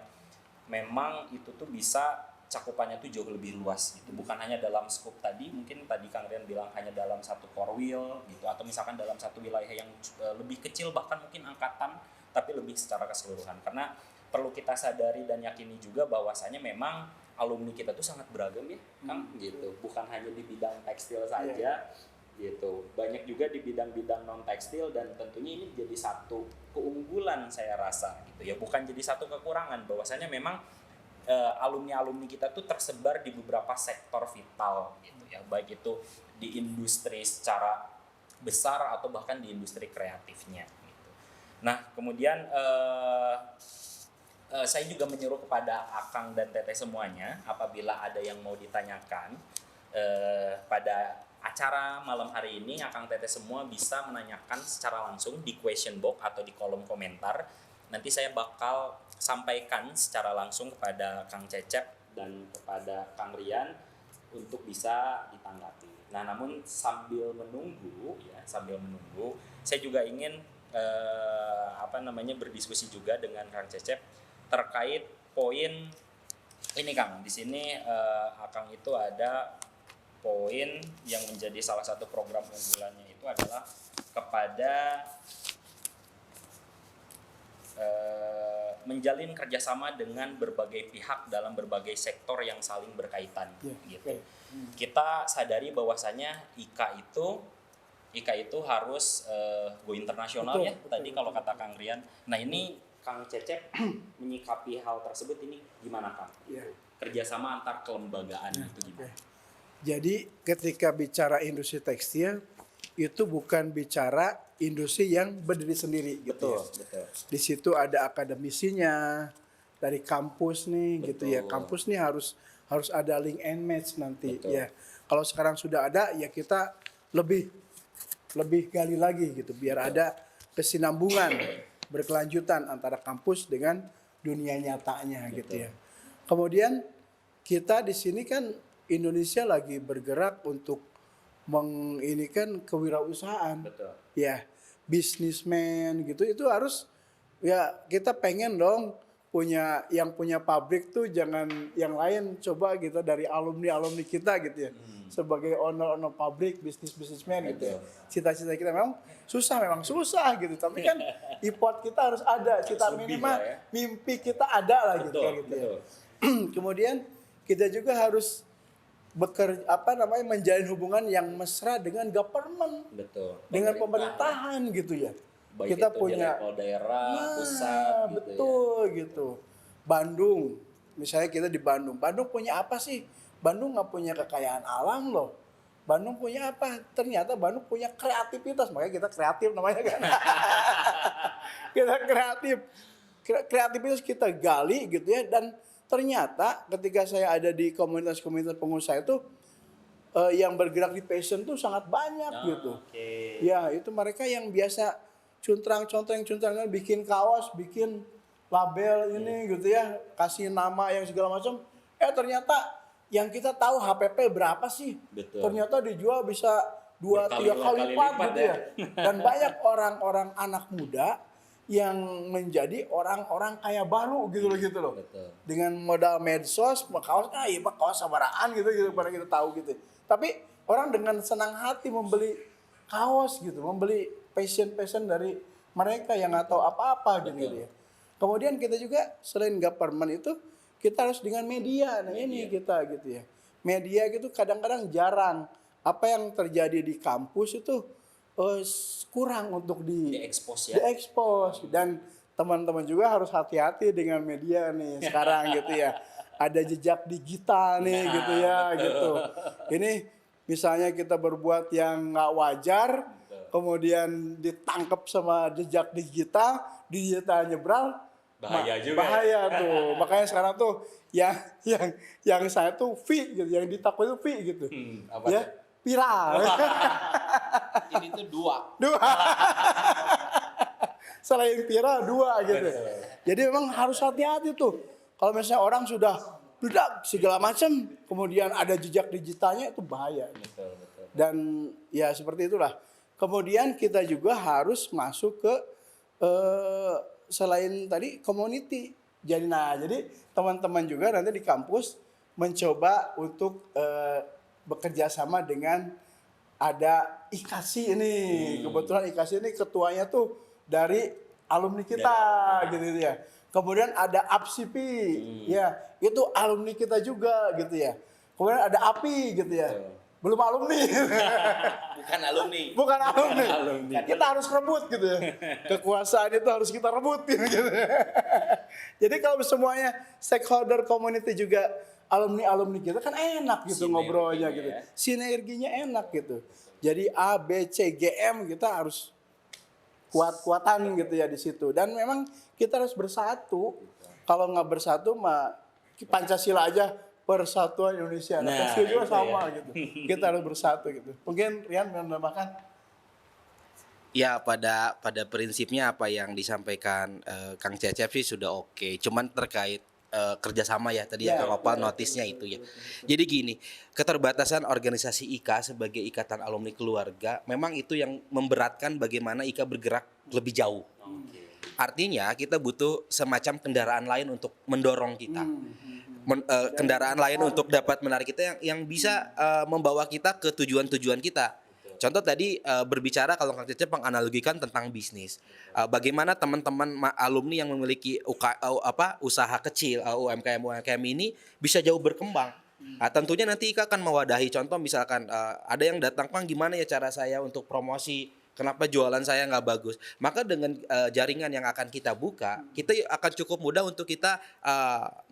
memang itu tuh bisa cakupannya tuh jauh lebih luas gitu. Bukan hanya dalam scope tadi, mungkin tadi Kang Rian bilang hanya dalam satu core wheel gitu atau misalkan dalam satu wilayah yang lebih kecil bahkan mungkin angkatan tapi lebih secara keseluruhan. Karena perlu kita sadari dan yakini juga bahwasanya memang alumni kita tuh sangat beragam ya, Kang, gitu. Bukan hanya di bidang tekstil saja, gitu. Banyak juga di bidang-bidang non tekstil dan tentunya ini jadi satu keunggulan saya rasa, gitu ya. Bukan jadi satu kekurangan, bahwasanya memang alumni-alumni kita tuh tersebar di beberapa sektor vital, gitu ya. Baik itu di industri secara besar atau bahkan di industri kreatifnya, gitu. Nah, kemudian saya juga menyuruh kepada Akang dan Teteh semuanya apabila ada yang mau ditanyakan pada acara malam hari ini Akang Teteh semua bisa menanyakan secara langsung di question box atau di kolom komentar. Nanti saya bakal sampaikan secara langsung kepada Kang Cecep dan kepada Kang Rian untuk bisa ditanggapi. Nah, namun sambil menunggu, saya juga ingin berdiskusi juga dengan Kang Cecep terkait poin ini Kang. Di sini Akang itu ada poin yang menjadi salah satu program unggulannya itu adalah kepada menjalin kerjasama dengan berbagai pihak dalam berbagai sektor yang saling berkaitan gitu. Kita sadari bahwasanya IKA itu harus go internasional ya. Tadi kalau kata Kang Rian. Nah, ini Kang Cecep menyikapi hal tersebut ini gimana Kang? Kerjasama antar kelembagaan itu gimana? Jadi ketika bicara industri tekstil itu bukan bicara industri yang berdiri sendiri gitu. Betul. Di situ ada akademisinya dari kampus nih gitu ya. Kampus nih harus ada link and match nanti ya. Kalau sekarang sudah ada ya kita lebih gali lagi gitu biar ada kesinambungan berkelanjutan antara kampus dengan dunia nyatanya gitu ya. Kemudian kita di sini kan Indonesia lagi bergerak untuk menginikan kewirausahaan. Ya, bisnismen gitu itu harus ya kita pengen dong punya pabrik tuh jangan yang lain coba gitu dari alumni kita gitu ya. Sebagai owner pabrik, bisnismen gitu ya. Cita-cita kita memang susah gitu. Tapi kan effort kita harus ada, kita minimal mimpi kita ada lah gitu ya. Kemudian kita juga harus menjalin hubungan yang mesra dengan government. Dengan pemerintahan gitu ya. Baik kita punya daerah, pusat gitu. Bandung, misalnya kita di Bandung punya apa sih? Bandung nggak punya kekayaan alam loh. Bandung punya apa? Ternyata Bandung punya kreativitas, makanya kita kreatif namanya kan. Kita kreativitas kita gali gitu ya. Dan ternyata ketika saya ada di komunitas-komunitas pengusaha itu yang bergerak di fashion tuh sangat banyak gitu. Ya itu mereka yang biasa cuntrang bikin kaos, bikin label ini gitu ya, kasih nama yang segala macam. Ternyata yang kita tahu HPP berapa sih? Ternyata dijual bisa 2-3 kali lipat gitu ya. Dan banyak orang-orang anak muda yang menjadi orang-orang kaya baru gitu loh. Dengan modal medsos, kaos sabaraan gitu pada kita tahu gitu. Tapi orang dengan senang hati membeli kaos gitu, membeli passion dari mereka yang nggak tahu apa-apa gitu ya. Kemudian kita juga selain government itu kita harus dengan media. Nah ini kita gitu ya. Media gitu kadang-kadang jarang. Apa yang terjadi di kampus itu kurang untuk diekspos ya. Dan teman-teman juga harus hati-hati dengan media nih sekarang gitu ya. Ada jejak digital nih gitu ya gitu. Ini misalnya kita berbuat yang nggak wajar, kemudian ditangkap sama jejak digital nyebrang, Bahaya juga. Bahaya tuh. Makanya sekarang tuh yang saya tuh gitu, yang ditakut itu gitu. Apa ya, tuh? viral. Ini tuh dua. Selain viral 2 gitu. Jadi memang harus hati-hati tuh. Kalau misalnya orang sudah bedak segala macam, kemudian ada jejak digitalnya, itu bahaya. Betul. Dan ya seperti itulah. Kemudian kita juga harus masuk ke selain tadi community. Jadi teman-teman juga nanti di kampus mencoba untuk bekerja sama dengan ada IKASI ini. Kebetulan IKASI ini ketuanya tuh dari alumni kita gitu ya. Kemudian ada APSIPI, ya itu alumni kita juga gitu ya. Kemudian ada API gitu ya. Belum alumni. Bukan alumni. Kita harus rebut gitu ya. Kekuasaan itu harus kita rebut gitu. Jadi kalau semuanya stakeholder community juga alumni kita kan enak gitu ngobrolnya gitu. Sinerginya enak gitu. Jadi A, B, C, G, M kita harus kuat-kuatan gitu ya di situ. Dan memang kita harus bersatu. Kalau nggak bersatu mah Pancasila aja, Persatuan Indonesia. Nah, juga sama gitu. Kita harus bersatu gitu. Mungkin Rian menambahkan. Ya pada prinsipnya apa yang disampaikan Kang Cecep sih sudah oke. Cuman terkait kerjasama ya tadi Kang Opal notisnya itu ya. Jadi gini, keterbatasan organisasi IKA sebagai ikatan alumni keluarga memang itu yang memberatkan bagaimana IKA bergerak lebih jauh. Artinya kita butuh semacam kendaraan lain untuk mendorong kita. Kendaraan lain untuk dapat menarik kita yang bisa membawa kita ke tujuan-tujuan kita. Contoh tadi berbicara kalau Kang Cecep menganalogikan tentang bisnis. Bagaimana teman-teman alumni yang memiliki usaha kecil, UMKM ini bisa jauh berkembang. Tentunya nanti IKA akan mewadahi contoh misalkan ada yang datang, Kang gimana ya cara saya untuk promosi, kenapa jualan saya nggak bagus. Maka dengan jaringan yang akan kita buka, kita akan cukup mudah untuk kita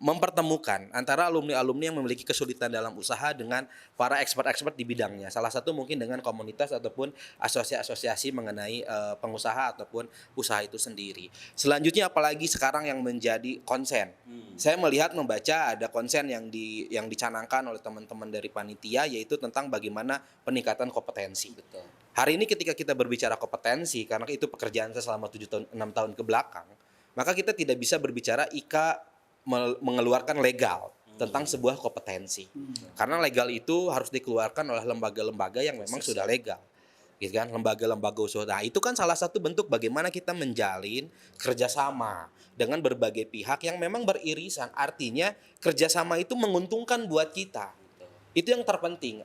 mempertemukan antara alumni-alumni yang memiliki kesulitan dalam usaha dengan para expert-expert di bidangnya. Salah satu mungkin dengan komunitas ataupun asosiasi-asosiasi mengenai pengusaha ataupun usaha itu sendiri. Selanjutnya apalagi sekarang yang menjadi konsen. Saya melihat membaca ada konsen yang dicanangkan oleh teman-teman dari panitia, yaitu tentang bagaimana peningkatan kompetensi. Betul. Hari ini ketika kita berbicara kompetensi, karena itu pekerjaan saya selama 6 tahun ke belakang, maka kita tidak bisa berbicara IKA mengeluarkan legal tentang sebuah kompetensi. Karena legal itu harus dikeluarkan oleh lembaga-lembaga yang memang sudah legal. Gitu kan, lembaga-lembaga usaha. Nah, itu kan salah satu bentuk bagaimana kita menjalin kerjasama dengan berbagai pihak yang memang beririsan. Artinya kerjasama itu menguntungkan buat kita. Itu yang terpenting.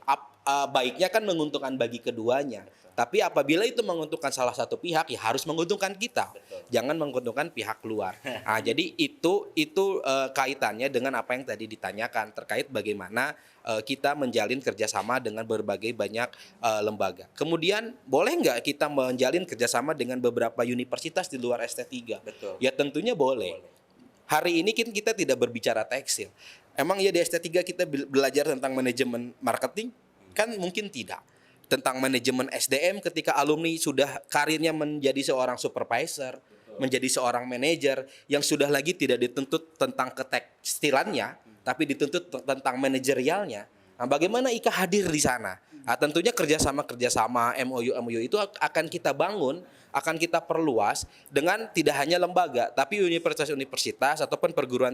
Baiknya kan menguntungkan bagi keduanya. Tapi apabila itu menguntungkan salah satu pihak, ya harus menguntungkan kita. Betul. Jangan menguntungkan pihak luar. Jadi itu kaitannya dengan apa yang tadi ditanyakan terkait bagaimana kita menjalin kerjasama dengan berbagai banyak lembaga. Kemudian boleh nggak kita menjalin kerjasama dengan beberapa universitas di luar ST3? Betul. Ya tentunya boleh. Hari ini kita tidak berbicara tekstil. Emang ya di ST3 kita belajar tentang manajemen marketing? Kan mungkin tidak. Tentang manajemen SDM ketika alumni sudah karirnya menjadi seorang supervisor, menjadi seorang manajer yang sudah lagi tidak dituntut tentang ketekstilannya, tapi dituntut tentang manajerialnya. Nah, bagaimana IKA hadir di sana? Nah, tentunya kerjasama MOU itu akan kita bangun, akan kita perluas dengan tidak hanya lembaga, tapi universitas ataupun perguruan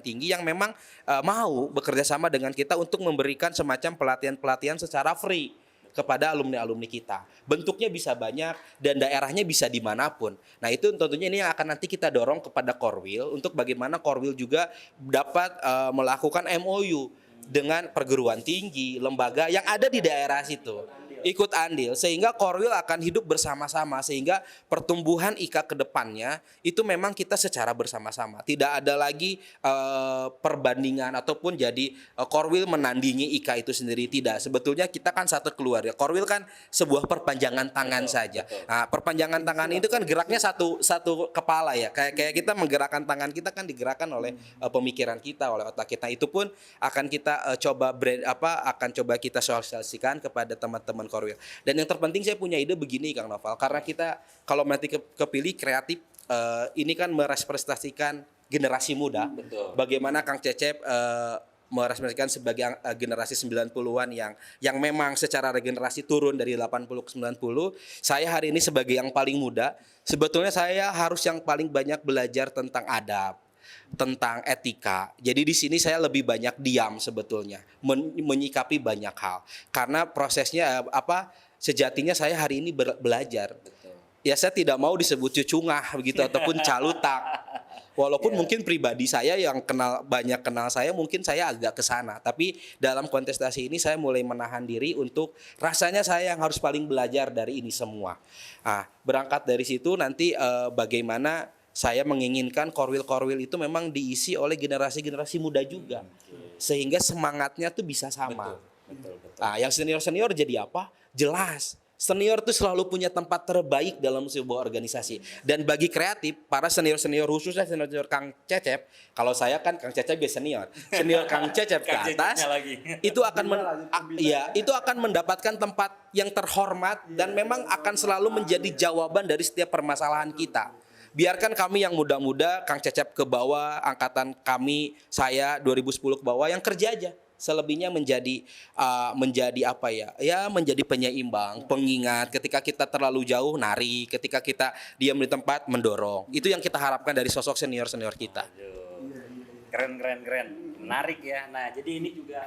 tinggi yang memang mau bekerja sama dengan kita untuk memberikan semacam pelatihan secara free kepada alumni-alumni kita. Bentuknya bisa banyak dan daerahnya bisa dimanapun. Nah itu tentunya ini yang akan nanti kita dorong kepada Korwil untuk bagaimana Korwil juga dapat melakukan MOU dengan perguruan tinggi, lembaga yang ada di daerah situ. ikut andil sehingga Korwil akan hidup bersama-sama, sehingga pertumbuhan IKA ke depannya itu memang kita secara bersama-sama. Tidak ada lagi perbandingan ataupun jadi Korwil menandingi IKA itu sendiri, tidak. Sebetulnya kita kan satu keluarga. Korwil kan sebuah perpanjangan tangan saja. Nah, perpanjangan tangan itu kan geraknya satu kepala ya. Kayak kita menggerakkan tangan kita kan digerakkan oleh pemikiran kita, oleh otak kita. Itu pun akan kita akan coba kita sosialisasikan kepada teman-teman Korwil. Dan yang terpenting saya punya ide begini Kang Noval, karena kita kalau nanti kepilih kreatif ini kan merepresentasikan generasi muda. Betul. Bagaimana Kang Cecep merepresentasikan sebagai generasi 90-an yang memang secara regenerasi turun dari 80 ke 90. Saya hari ini sebagai yang paling muda, sebetulnya saya harus yang paling banyak belajar tentang adab, tentang etika. Jadi di sini saya lebih banyak diam sebetulnya, menyikapi banyak hal. Karena prosesnya sejatinya saya hari ini belajar. Betul. Ya saya tidak mau disebut cucungah begitu ataupun calutak. Walaupun mungkin pribadi saya yang banyak kenal saya, mungkin saya agak ke sana. Tapi dalam kontestasi ini saya mulai menahan diri untuk rasanya saya yang harus paling belajar dari ini semua. Nah, berangkat dari situ nanti bagaimana saya menginginkan Korwil-Korwil itu memang diisi oleh generasi-generasi muda juga. Sehingga semangatnya tuh bisa sama. Betul. Nah, yang senior-senior jadi apa? Jelas. Senior itu selalu punya tempat terbaik dalam sebuah organisasi. Dan bagi kreatif, para senior-senior khususnya senior Kang Cecep, kalau saya kan Kang Cecep biasa senior. Senior Kang Cecep ke atas, itu akan mendapatkan tempat yang terhormat dan memang akan selalu menjadi jawaban dari setiap permasalahan kita. Biarkan kami yang muda-muda, Kang Cecep ke bawah, angkatan kami, saya 2010 ke bawah, yang kerja aja. Selebihnya menjadi menjadi penyeimbang, pengingat. Ketika kita terlalu jauh nari, ketika kita diam di tempat mendorong. Itu yang kita harapkan dari sosok senior kita. Keren. Menarik ya. Nah, jadi ini juga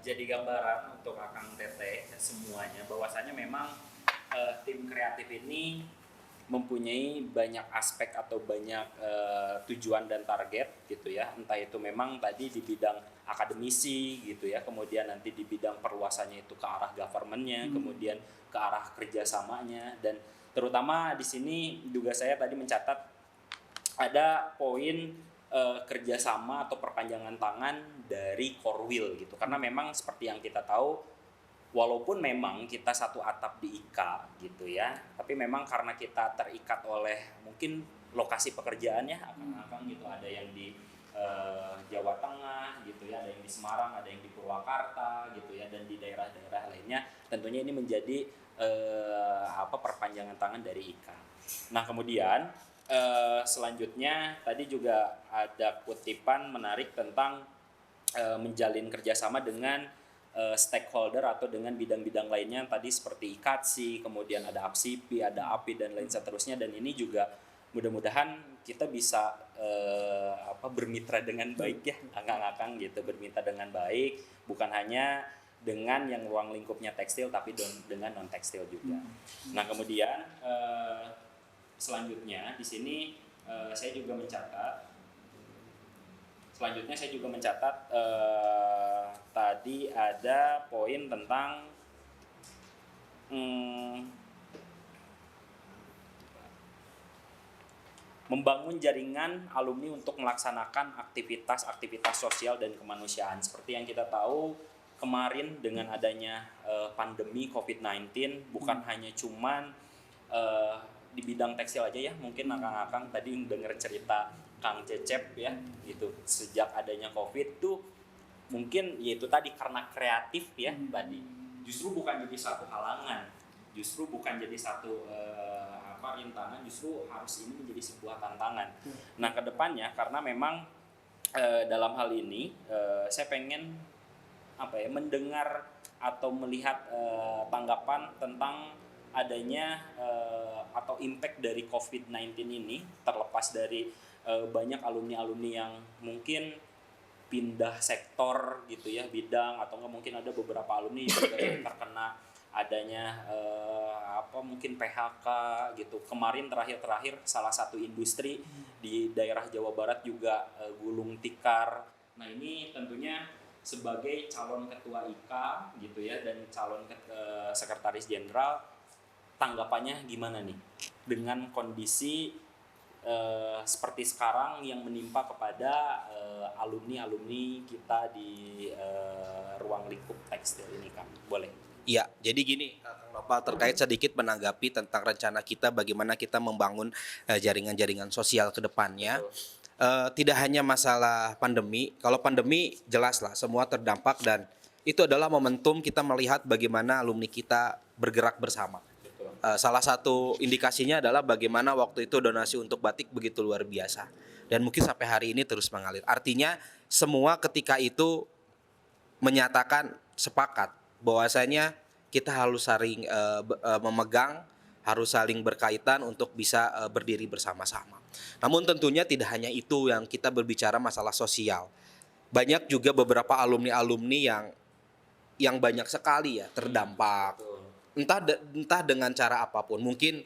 jadi gambaran untuk Akang Teteh semuanya, bahwasanya memang tim kreatif ini mempunyai banyak aspek atau banyak tujuan dan target gitu ya. Entah itu memang tadi di bidang akademisi gitu ya, kemudian nanti di bidang perluasannya itu ke arah government-nya, kemudian ke arah kerjasamanya, dan terutama di sini juga saya tadi mencatat ada poin kerjasama atau perpanjangan tangan dari Korwil gitu. Karena memang seperti yang kita tahu, walaupun memang kita satu atap di IKA gitu ya, tapi memang karena kita terikat oleh mungkin lokasi pekerjaannya, akang-akang gitu, ada yang di Jawa Tengah gitu ya, ada yang di Semarang, ada yang di Purwakarta gitu ya, dan di daerah-daerah lainnya. Tentunya ini menjadi perpanjangan tangan dari IKA. Nah, kemudian selanjutnya tadi juga ada kutipan menarik tentang menjalin kerjasama dengan stakeholder atau dengan bidang-bidang lainnya tadi seperti IKATSI, kemudian ada APSIPI, ada API dan lain seterusnya. Dan ini juga mudah-mudahan kita bisa bermitra dengan baik ya, akang-akang gitu, bermitra dengan baik, bukan hanya dengan yang ruang lingkupnya tekstil tapi dengan non tekstil juga. Nah, kemudian selanjutnya di sini saya juga mencatat tadi ada poin tentang membangun jaringan alumni untuk melaksanakan aktivitas sosial dan kemanusiaan. Seperti yang kita tahu kemarin dengan adanya pandemi COVID-19, bukan hanya cuman di bidang tekstil aja ya, mungkin akang-akang tadi dengar cerita Kang Cecep ya gitu, sejak adanya COVID tuh mungkin yaitu tadi karena kreatif ya tadi, justru bukan jadi satu halangan, justru bukan jadi satu rintangan, justru harus ini menjadi sebuah tantangan. Nah, kedepannya karena memang dalam hal ini saya pengen mendengar atau melihat tanggapan tentang adanya atau impact dari COVID-19 ini, terlepas dari banyak alumni-alumni yang mungkin pindah sektor gitu ya, bidang, atau nggak mungkin ada beberapa alumni juga yang terkena adanya mungkin PHK gitu. Kemarin terakhir salah satu industri di daerah Jawa Barat juga gulung tikar. Nah, ini tentunya sebagai calon ketua IKA gitu ya dan calon sekretaris jenderal, tanggapannya gimana nih dengan kondisi seperti sekarang yang menimpa kepada alumni-alumni kita di ruang lingkup tekstil ini, Kang? Boleh? Iya, jadi gini, Kang Nopal, terkait sedikit menanggapi tentang rencana kita bagaimana kita membangun jaringan-jaringan sosial ke depannya. Tidak hanya masalah pandemi, kalau pandemi jelas lah semua terdampak dan itu adalah momentum kita melihat bagaimana alumni kita bergerak bersama. Salah satu indikasinya adalah bagaimana waktu itu donasi untuk batik begitu luar biasa dan mungkin sampai hari ini terus mengalir. Artinya semua ketika itu menyatakan sepakat bahwasanya kita harus saling memegang, harus saling berkaitan untuk bisa berdiri bersama-sama. Namun tentunya tidak hanya itu yang kita berbicara masalah sosial. Banyak juga beberapa alumni-alumni yang banyak sekali ya terdampak. Entah dengan cara apapun, mungkin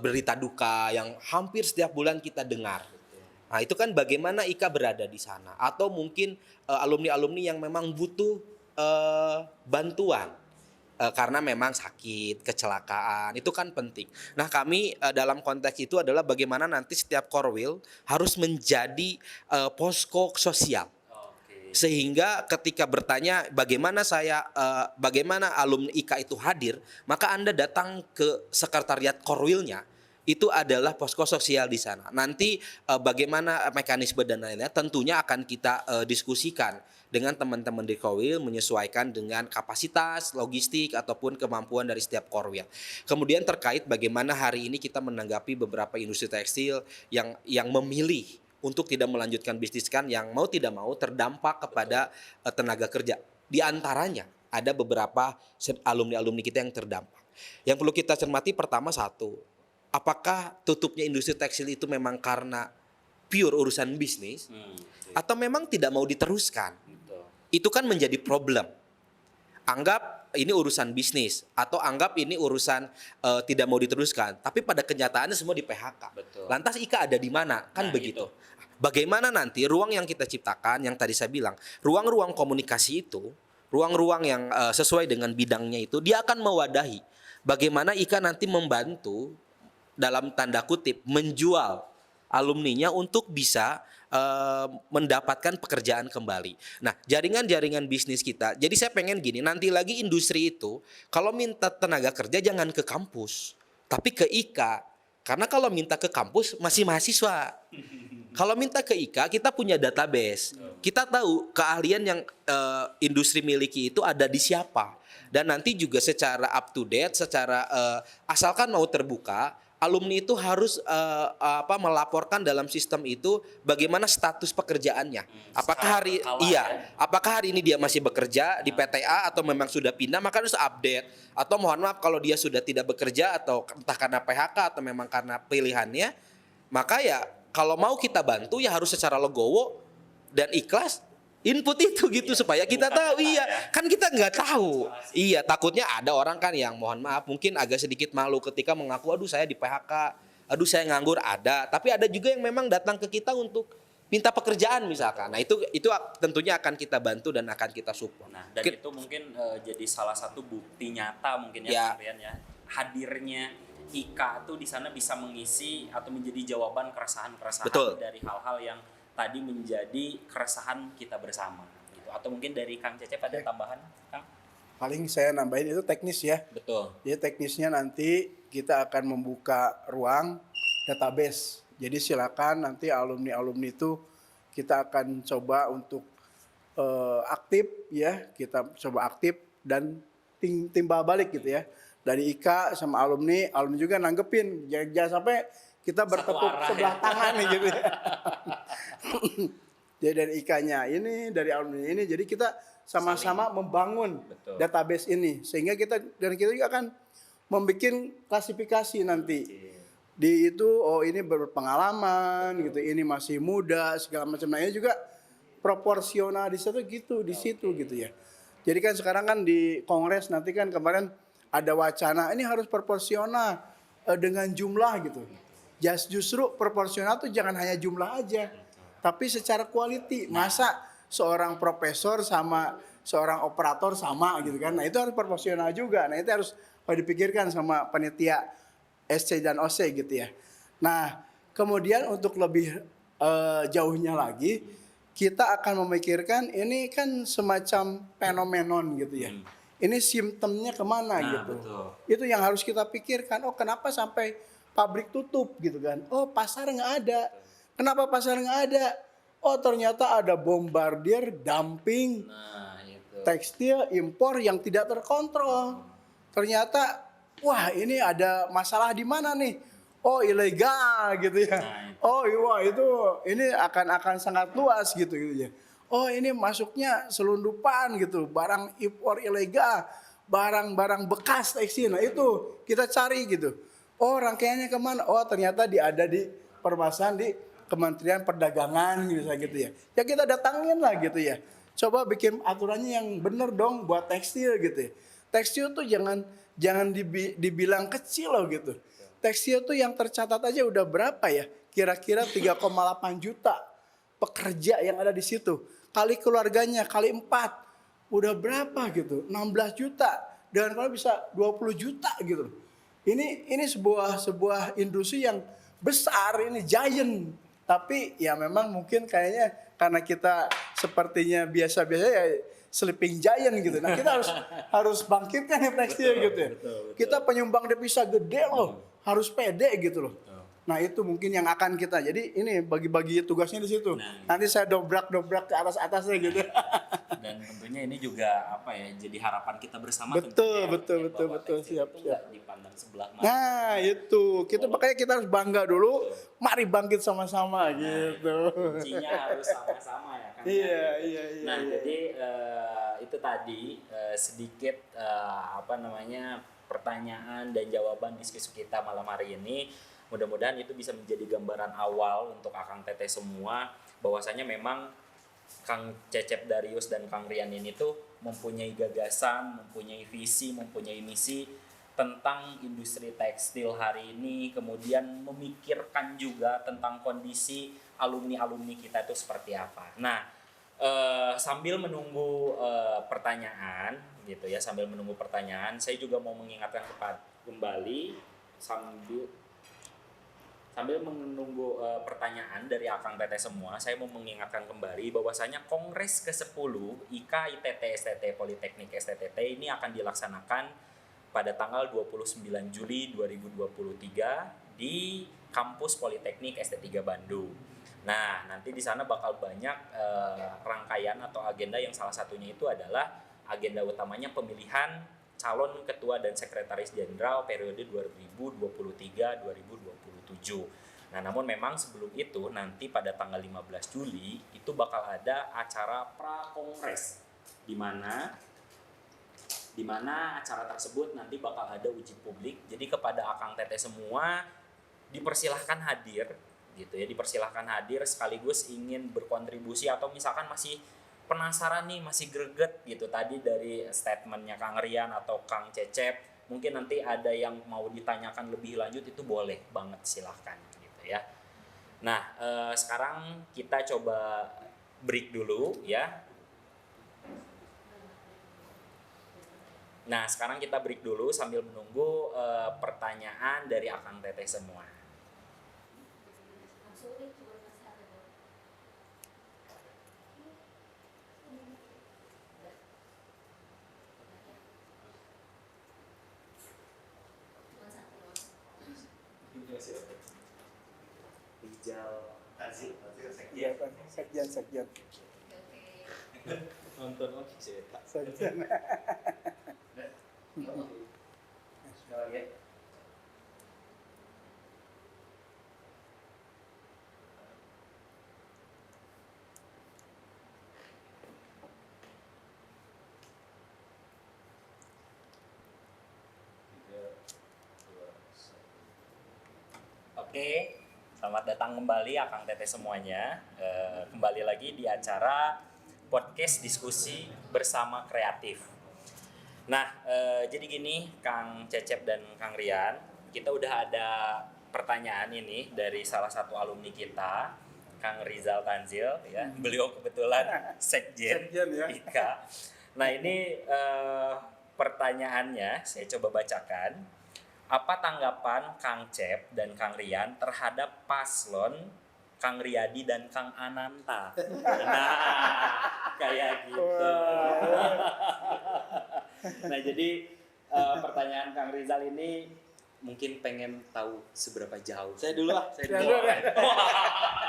berita duka yang hampir setiap bulan kita dengar. Nah, itu kan bagaimana IKA berada di sana, atau mungkin alumni-alumni yang memang butuh bantuan karena memang sakit, kecelakaan, itu kan penting. Nah, kami dalam konteks itu adalah bagaimana nanti setiap korwil harus menjadi posko sosial. Sehingga ketika bertanya bagaimana bagaimana alumni IKA itu hadir, maka Anda datang ke sekretariat korwilnya, itu adalah posko sosial di sana. Nanti bagaimana mekanisme dan lainnya tentunya akan kita diskusikan dengan teman-teman di korwil menyesuaikan dengan kapasitas, logistik ataupun kemampuan dari setiap korwil. Kemudian terkait bagaimana hari ini kita menanggapi beberapa industri tekstil yang memilih untuk tidak melanjutkan bisnis kan, yang mau tidak mau terdampak kepada tenaga kerja. Di antaranya ada beberapa alumni-alumni kita yang terdampak. Yang perlu kita cermati pertama satu, apakah tutupnya industri tekstil itu memang karena pure urusan bisnis atau memang tidak mau diteruskan? Itu kan menjadi problem. Anggap ini urusan bisnis atau anggap ini urusan tidak mau diteruskan, tapi pada kenyataannya semua di PHK. Lantas IKA ada di mana? Kan begitu. Itu. Bagaimana nanti ruang yang kita ciptakan, yang tadi saya bilang, ruang-ruang komunikasi itu, ruang-ruang yang sesuai dengan bidangnya itu, dia akan mewadahi bagaimana IKA nanti membantu dalam tanda kutip menjual alumninya untuk bisa mendapatkan pekerjaan kembali. Nah, jaringan-jaringan bisnis kita. Jadi saya pengen gini, nanti lagi industri itu kalau minta tenaga kerja jangan ke kampus, tapi ke IKA. Karena kalau minta ke kampus masih mahasiswa. Kalau minta ke IKA, kita punya database. Kita tahu keahlian yang industri miliki itu ada di siapa. Dan nanti juga secara up to date, secara asalkan mau terbuka, alumni itu harus melaporkan dalam sistem itu bagaimana status pekerjaannya. Apakah hari ini dia masih bekerja di PTA atau memang sudah pindah, maka harus update. Atau mohon maaf kalau dia sudah tidak bekerja atau entah karena PHK atau memang karena pilihannya, maka ya kalau mau kita bantu ya harus secara legowo dan ikhlas input itu gitu supaya kita tahu. Kan kita nggak tahu. Takutnya ada orang kan yang mohon maaf mungkin agak sedikit malu ketika mengaku aduh saya di PHK, aduh saya nganggur, ada. Tapi ada juga yang memang datang ke kita untuk minta pekerjaan misalkan. Nah, itu tentunya akan kita bantu dan akan kita support. Nah, dan itu mungkin jadi salah satu bukti nyata mungkin kalian ya. Hadirnya IKA tuh di sana bisa mengisi atau menjadi jawaban keresahan-keresahan dari hal-hal yang tadi menjadi keresahan kita bersama gitu. Atau mungkin dari Kang Cecep ada tambahan, Kang? Paling saya nambahin itu teknis ya. Betul. Jadi teknisnya nanti kita akan membuka ruang database. Jadi silakan nanti alumni-alumni itu kita akan coba untuk aktif ya, kita coba aktif dan timbal balik gitu ya. Dari IKA sama alumni juga nanggepin. Jangan sampai kita bertepuk sebelah tangan nih gitu ya. Jadi dari IKA-nya ini, dari alumni ini, jadi kita sama-sama membangun database ini. Sehingga kita juga akan membuat klasifikasi nanti. Di itu, oh ini berpengalaman gitu, ini masih muda, segala macam. Nah ini juga proporsional di situ gitu, gitu ya. Jadi kan sekarang kan di Kongres nanti kan kemarin ada wacana ini harus proporsional dengan jumlah gitu. Justru proporsional tuh jangan hanya jumlah aja, tapi secara quality. Masa seorang profesor sama seorang operator sama gitu kan. Nah itu harus proporsional juga. Nah itu harus dipikirkan sama panitia SC dan OC gitu ya. Nah kemudian untuk lebih jauhnya lagi, kita akan memikirkan ini kan semacam fenomenon gitu ya. Ini simptomnya kemana gitu. Betul. Itu yang harus kita pikirkan. Oh kenapa sampai pabrik tutup gitu kan. Oh pasar nggak ada. Kenapa pasar nggak ada? Oh ternyata ada bombardir, dumping, tekstil, impor yang tidak terkontrol. Ternyata wah ini ada masalah di mana nih? Oh ilegal gitu ya. Oh wah itu ini akan sangat luas gitu ya. Oh ini masuknya selundupan gitu, barang impor ilegal, barang-barang bekas tekstil. Nah itu kita cari gitu. Oh rangkaiannya kemana? Oh ternyata ada di permasalahan di Kementerian Perdagangan gitu ya. Ya kita datangin lah gitu ya. Coba bikin aturannya yang bener dong buat tekstil gitu ya. Tekstil tuh jangan dibilang kecil loh gitu. Tekstil tuh yang tercatat aja udah berapa ya? Kira-kira 3,8 juta pekerja yang ada di situ. Kali keluarganya, kali 4. Udah berapa gitu? 16 juta. Dan kalau bisa 20 juta gitu. Ini sebuah industri yang besar, ini giant. Tapi ya memang mungkin kayaknya karena kita sepertinya biasa-biasa ya sleeping giant gitu. Nah kita harus bangkitkan yang tekstil gitu ya. Betul. Kita penyumbang devisa gede loh, harus pede gitu loh. Nah itu mungkin yang akan kita. Jadi ini bagi-bagi tugasnya di situ. Nanti saya dobrak ke atasnya gitu. Dan tentunya ini juga apa ya? Jadi harapan kita bersama. Betul. Siap. Dipandang sebelah mata. Nah itu makanya kita harus bangga dulu. Mari bangkit sama-sama gitu. Kuncinya harus sama-sama ya kan. Iya. Nah jadi itu tadi sedikit pertanyaan dan jawaban diskusi kita malam hari ini. Mudah-mudahan itu bisa menjadi gambaran awal untuk Akang Teteh semua bahwasanya memang Kang Cecep Darius dan Kang Rian ini tuh mempunyai gagasan, mempunyai visi, mempunyai misi tentang industri tekstil hari ini, kemudian memikirkan juga tentang kondisi alumni-alumni kita itu seperti apa. Nah, sambil menunggu pertanyaan gitu ya, saya juga mau mengingatkan kembali sambil menunggu pertanyaan dari Akang Teteh semua, saya mau mengingatkan kembali bahwasanya Kongres ke-10 IKA ITT STT Politeknik STTT ini akan dilaksanakan pada tanggal 29 Juli 2023 di kampus Politeknik ST3 Bandung. Nah, nanti di sana bakal banyak rangkaian atau agenda yang salah satunya itu adalah agenda utamanya pemilihan calon ketua dan sekretaris jenderal periode 2023-2027. Nah, namun memang sebelum itu nanti pada tanggal 15 Juli itu bakal ada acara pra-kongres di mana acara tersebut nanti bakal ada uji publik. Jadi kepada Akang Teteh semua dipersilahkan hadir gitu ya, sekaligus ingin berkontribusi atau misalkan masih penasaran nih, masih greget gitu tadi dari statementnya Kang Rian atau Kang Cecep, mungkin nanti ada yang mau ditanyakan lebih lanjut, itu boleh banget, silahkan gitu ya. Nah sekarang kita coba break dulu ya. Nah sekarang kita break dulu sambil menunggu pertanyaan dari Akang Teteh semua. Sekjen. Nonton lagi cerita. Sekjen. Oke, selamat datang kembali Akang Teteh semuanya. Kembali lagi di acara podcast diskusi bersama kreatif. Nah, jadi gini Kang Cecep dan Kang Rian, kita udah ada pertanyaan ini dari salah satu alumni kita. Kang Rizal Tanzil ya. Beliau kebetulan Sekjen ya. IKA. Nah, ini pertanyaannya saya coba bacakan. Apa tanggapan Kang Cep dan Kang Rian terhadap paslon Kang Riyadi dan Kang Ananta? Nah, kayak gitu. Nah, jadi pertanyaan Kang Rizal ini mungkin pengen tahu seberapa jauh. Saya dulu lah.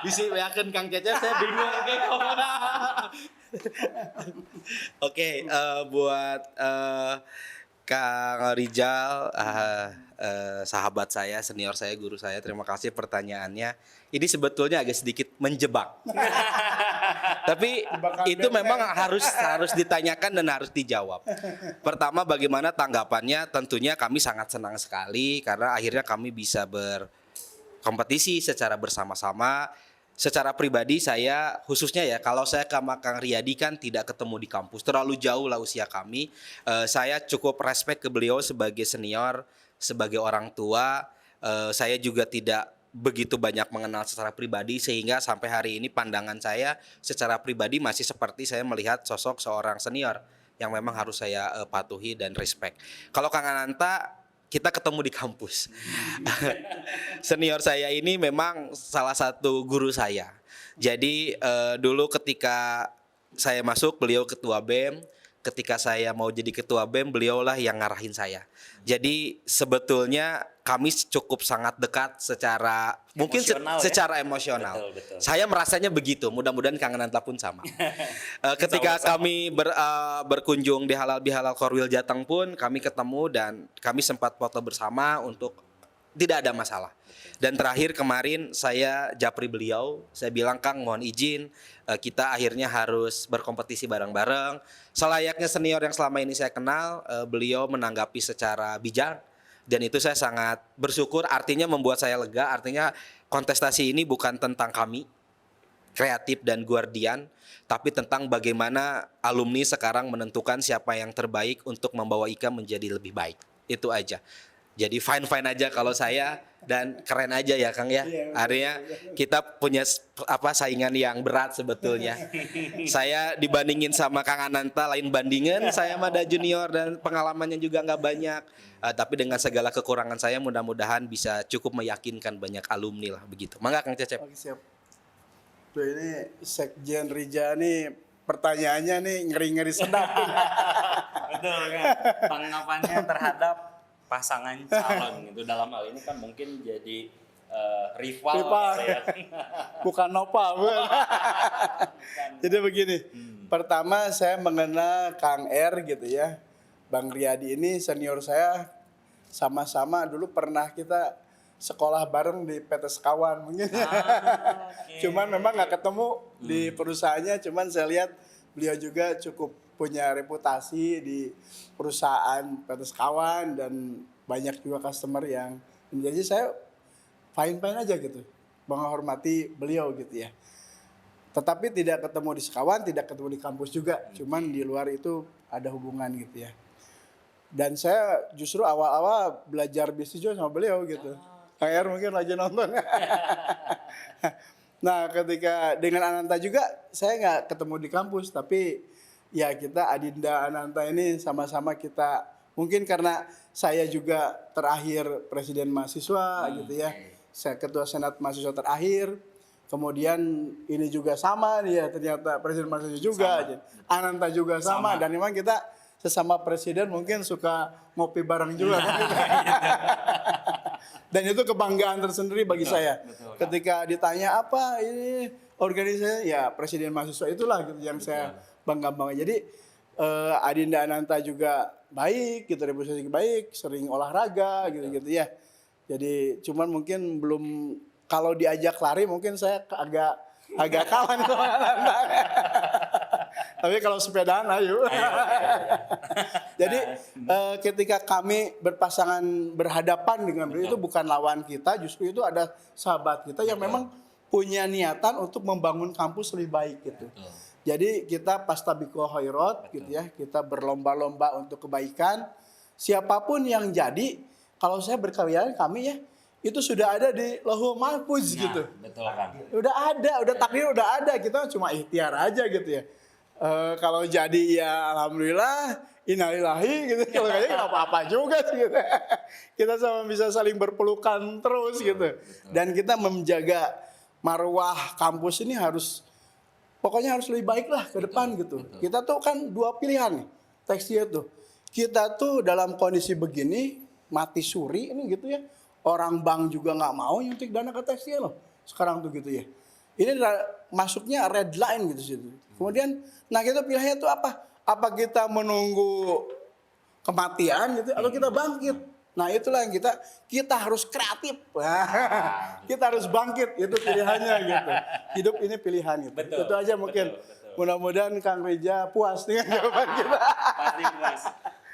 Bisa yakin Kang Cecep, saya bingung. Oke, buat Kang Rizal, sahabat saya, senior saya, guru saya, terima kasih pertanyaannya. Ini sebetulnya agak sedikit menjebak. Tapi itu memang harus ditanyakan dan harus dijawab. Pertama, bagaimana tanggapannya? Tentunya kami sangat senang sekali karena akhirnya kami bisa berkompetisi secara bersama-sama. Secara pribadi saya khususnya ya, kalau saya sama Kang Riyadi kan tidak ketemu di kampus, terlalu jauh lah usia kami. Saya cukup respect ke beliau sebagai senior, sebagai orang tua. Saya juga tidak begitu banyak mengenal secara pribadi, sehingga sampai hari ini pandangan saya secara pribadi masih seperti saya melihat sosok seorang senior yang memang harus saya patuhi dan respect. Kalau Kang Ananta, kita ketemu di kampus. Senior saya ini memang salah satu guru saya. Jadi dulu ketika saya masuk, beliau ketua BEM. Ketika saya mau jadi ketua BEM, beliaulah yang ngarahin saya. Jadi sebetulnya kami cukup sangat dekat secara mungkin secara emosional. Betul. Saya merasanya begitu. Mudah-mudahan Kang Ananta pun sama. Ketika kami berkunjung di Halal Korwil Jateng pun kami ketemu dan kami sempat foto bersama untuk tidak ada masalah. Dan terakhir kemarin saya japri beliau, saya bilang, Kang mohon izin kita akhirnya harus berkompetisi bareng-bareng. Selayaknya senior yang selama ini saya kenal, beliau menanggapi secara bijak dan itu saya sangat bersyukur, artinya membuat saya lega, artinya kontestasi ini bukan tentang kami, kreatif dan Guardian, tapi tentang bagaimana alumni sekarang menentukan siapa yang terbaik untuk membawa IKA menjadi lebih baik. Itu aja. Jadi fine aja kalau saya, dan keren aja ya Kang ya. Artinya kita punya saingan yang berat sebetulnya. Saya dibandingin sama Kang Ananta lain bandingan, saya mah ada junior dan pengalamannya juga nggak banyak. Tapi dengan segala kekurangan saya mudah-mudahan bisa cukup meyakinkan banyak alumni lah begitu. Mangga Kang Cecep. Oke, siap. Tuh ini Sekjen Rija nih pertanyaannya nih ngeri-ngeri sedap. Betul kan. Tanggapannya terhadap pasangan calon gitu, dalam hal ini kan mungkin jadi rival. Ya. Bukan Nopal. Jadi begini, pertama saya mengenal Kang R gitu ya. Bang Riyadi ini senior saya, sama-sama dulu pernah kita sekolah bareng di PT Sekawan mungkin. Okay. Cuman memang nggak ketemu di perusahaannya, cuman saya lihat beliau juga cukup punya reputasi di perusahaan PT Sekawan dan banyak juga customer yang jadi saya fine aja gitu, menghormati beliau gitu ya. Tetapi tidak ketemu di Sekawan, tidak ketemu di kampus juga, cuman di luar itu ada hubungan gitu ya. Dan saya justru awal-awal belajar bisnis juga sama beliau gitu. Kang R mungkin lagi nonton. Nah ketika dengan Ananta juga saya nggak ketemu di kampus, tapi ya kita Adinda Ananta ini sama-sama kita, mungkin karena saya juga terakhir presiden mahasiswa gitu ya. Saya ketua senat mahasiswa terakhir. Kemudian ini juga sama nih ya, ternyata presiden mahasiswa juga. Ananta juga sama. Dan memang kita sesama presiden mungkin suka ngopi bareng juga. Dan itu kebanggaan tersendiri bagi saya. Ketika ditanya apa ini organisasi, ya presiden mahasiswa itulah gitu yang saya bangga. Jadi Adinda Ananta juga baik gitu, reputasi baik, sering olahraga gitu ya. Jadi cuman mungkin belum, kalau diajak lari mungkin saya agak kalah sama Ananta. Tapi kalau sepedaan ayo. Jadi ketika kami berpasangan berhadapan dengan beliau, itu bukan lawan kita, justru itu ada sahabat kita yang memang punya niatan untuk membangun kampus lebih baik gitu. Jadi kita pastabiqul khairat gitu ya, kita berlomba-lomba untuk kebaikan. Siapapun yang jadi, kalau saya berkarya kami ya, itu sudah ada di Lauhul Mahfuz gitu. Betul kan. Udah takdir udah ada, kita cuma ikhtiar aja gitu ya. Kalau jadi ya alhamdulillah, innalillahi gitu. Kalau kayaknya nggak apa-apa juga sih gitu. Kita sama bisa saling berpelukan terus gitu. Dan kita menjaga marwah kampus ini pokoknya harus lebih baik lah ke depan gitu. Kita tuh kan dua pilihan nih tekstil tuh. Kita tuh dalam kondisi begini mati suri ini gitu ya. Orang bank juga nggak mau nyuntik dana ke tekstil loh. Sekarang tuh gitu ya. Ini masuknya red line gitu situ. Kemudian, nah kita pilihannya tuh apa? Apa kita menunggu kematian gitu, atau kita bangkit? Nah itulah yang kita harus kreatif. Kita harus bangkit, itu pilihannya gitu. Hidup ini pilihan gitu. Betul, itu aja mungkin. Betul. Mudah-mudahan Kang Reja puas dengan jawaban kita.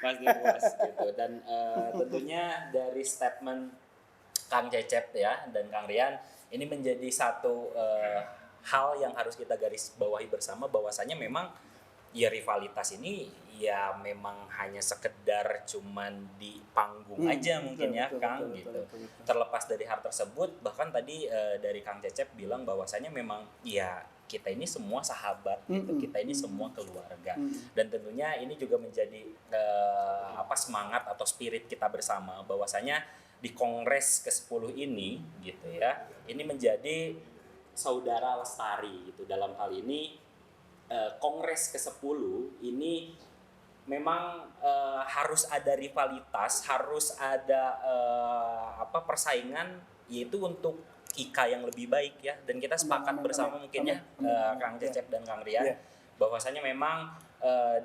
Pasti puas gitu. Dan tentunya dari statement Kang Cecep ya dan Kang Rian, ini menjadi satu hal yang harus kita garis bawahi bersama, bahwasanya memang ya rivalitas ini ya memang hanya sekedar cuman di panggung aja mungkin ya Kang gitu. Terlepas dari hal tersebut, bahkan tadi dari Kang Cecep bilang bahwasanya memang ya kita ini semua sahabat gitu, kita ini semua keluarga. Dan tentunya ini juga menjadi semangat atau spirit kita bersama, bahwasanya di Kongres ke-10 ini gitu ya, ini menjadi saudara lestari gitu. Dalam hal ini Kongres ke-10 ini memang harus ada rivalitas, harus ada persaingan, yaitu untuk IKA yang lebih baik ya. Dan kita sepakat bersama mungkin ya Kang Cecep dan Kang Rian, bahwasanya memang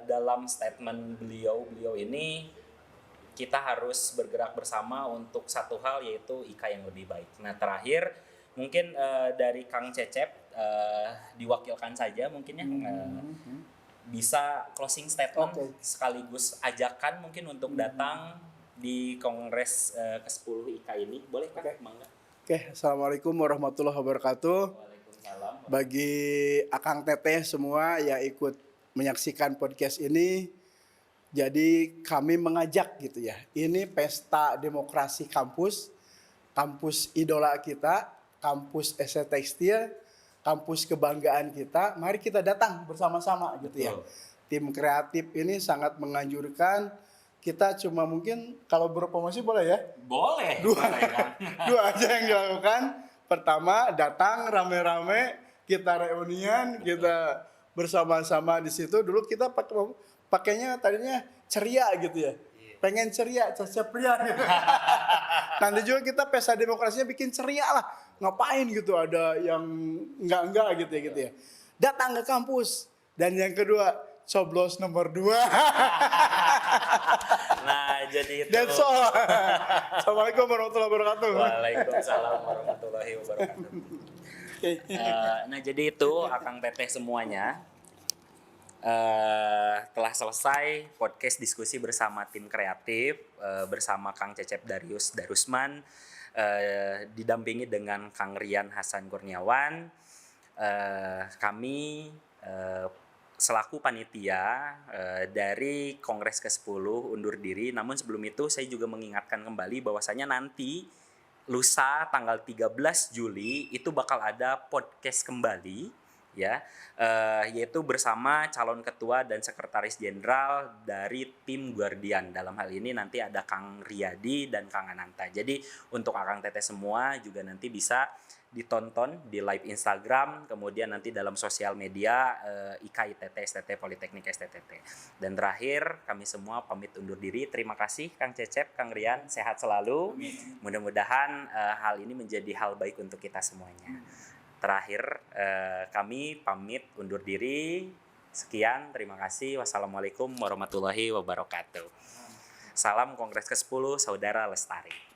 dalam statement beliau ini kita harus bergerak bersama untuk satu hal, yaitu IKA yang lebih baik. Nah terakhir mungkin dari Kang Cecep diwakilkan saja mungkin ya, bisa closing statement sekaligus ajakan mungkin untuk datang di Kongres ke-10 IKA ini. Boleh Kang? Mangga. Assalamualaikum warahmatullahi wabarakatuh. Waalaikumsalam. Bagi Akang Teteh semua yang ikut menyaksikan podcast ini, jadi kami mengajak gitu ya. Ini pesta demokrasi kampus idola kita, kampus ST Tekstil, kampus kebanggaan kita. Mari kita datang bersama-sama gitu ya. Tim kreatif ini sangat menganjurkan. Kita cuma mungkin kalau berpromosi boleh ya? Boleh. Dua aja yang dilakukan. Pertama, datang rame-rame, kita reunian, kita bersama-sama di situ. Dulu kita pakainya tadinya ceria gitu ya. Pengen ceria, ceria gitu. Nanti juga kita pesta demokrasinya bikin ceria lah. Ngapain gitu, ada yang enggak gitu ya. Datang ke kampus. Dan yang kedua, coblos nomor 2. Nah, jadi itu. That's all. Assalamualaikum warahmatullahi wabarakatuh. Waalaikumsalam warahmatullahi wabarakatuh. Nah, jadi itu Akang Teteh semuanya. Telah selesai podcast diskusi bersama tim kreatif bersama Kang Cecep Darius Darusman, didampingi dengan Kang Rian Hasan Kurniawan. Kami selaku panitia dari Kongres ke-10 undur diri. Namun sebelum itu saya juga mengingatkan kembali bahwasanya nanti lusa tanggal 13 Juli itu bakal ada podcast kembali ya, yaitu bersama calon ketua dan sekretaris jenderal dari tim Guardian. Dalam hal ini nanti ada Kang Riyadi dan Kang Ananta. Jadi untuk Akang Teteh semua juga nanti bisa ditonton di live Instagram, kemudian nanti dalam sosial media IKITT STT Politeknik STTT. Dan terakhir kami semua pamit undur diri. Terima kasih Kang Cecep, Kang Rian, sehat selalu. Mudah-mudahan hal ini menjadi hal baik untuk kita semuanya. Terakhir kami pamit undur diri. Sekian, terima kasih. Wassalamualaikum warahmatullahi wabarakatuh. Salam Kongres ke-10 Saudara Lestari.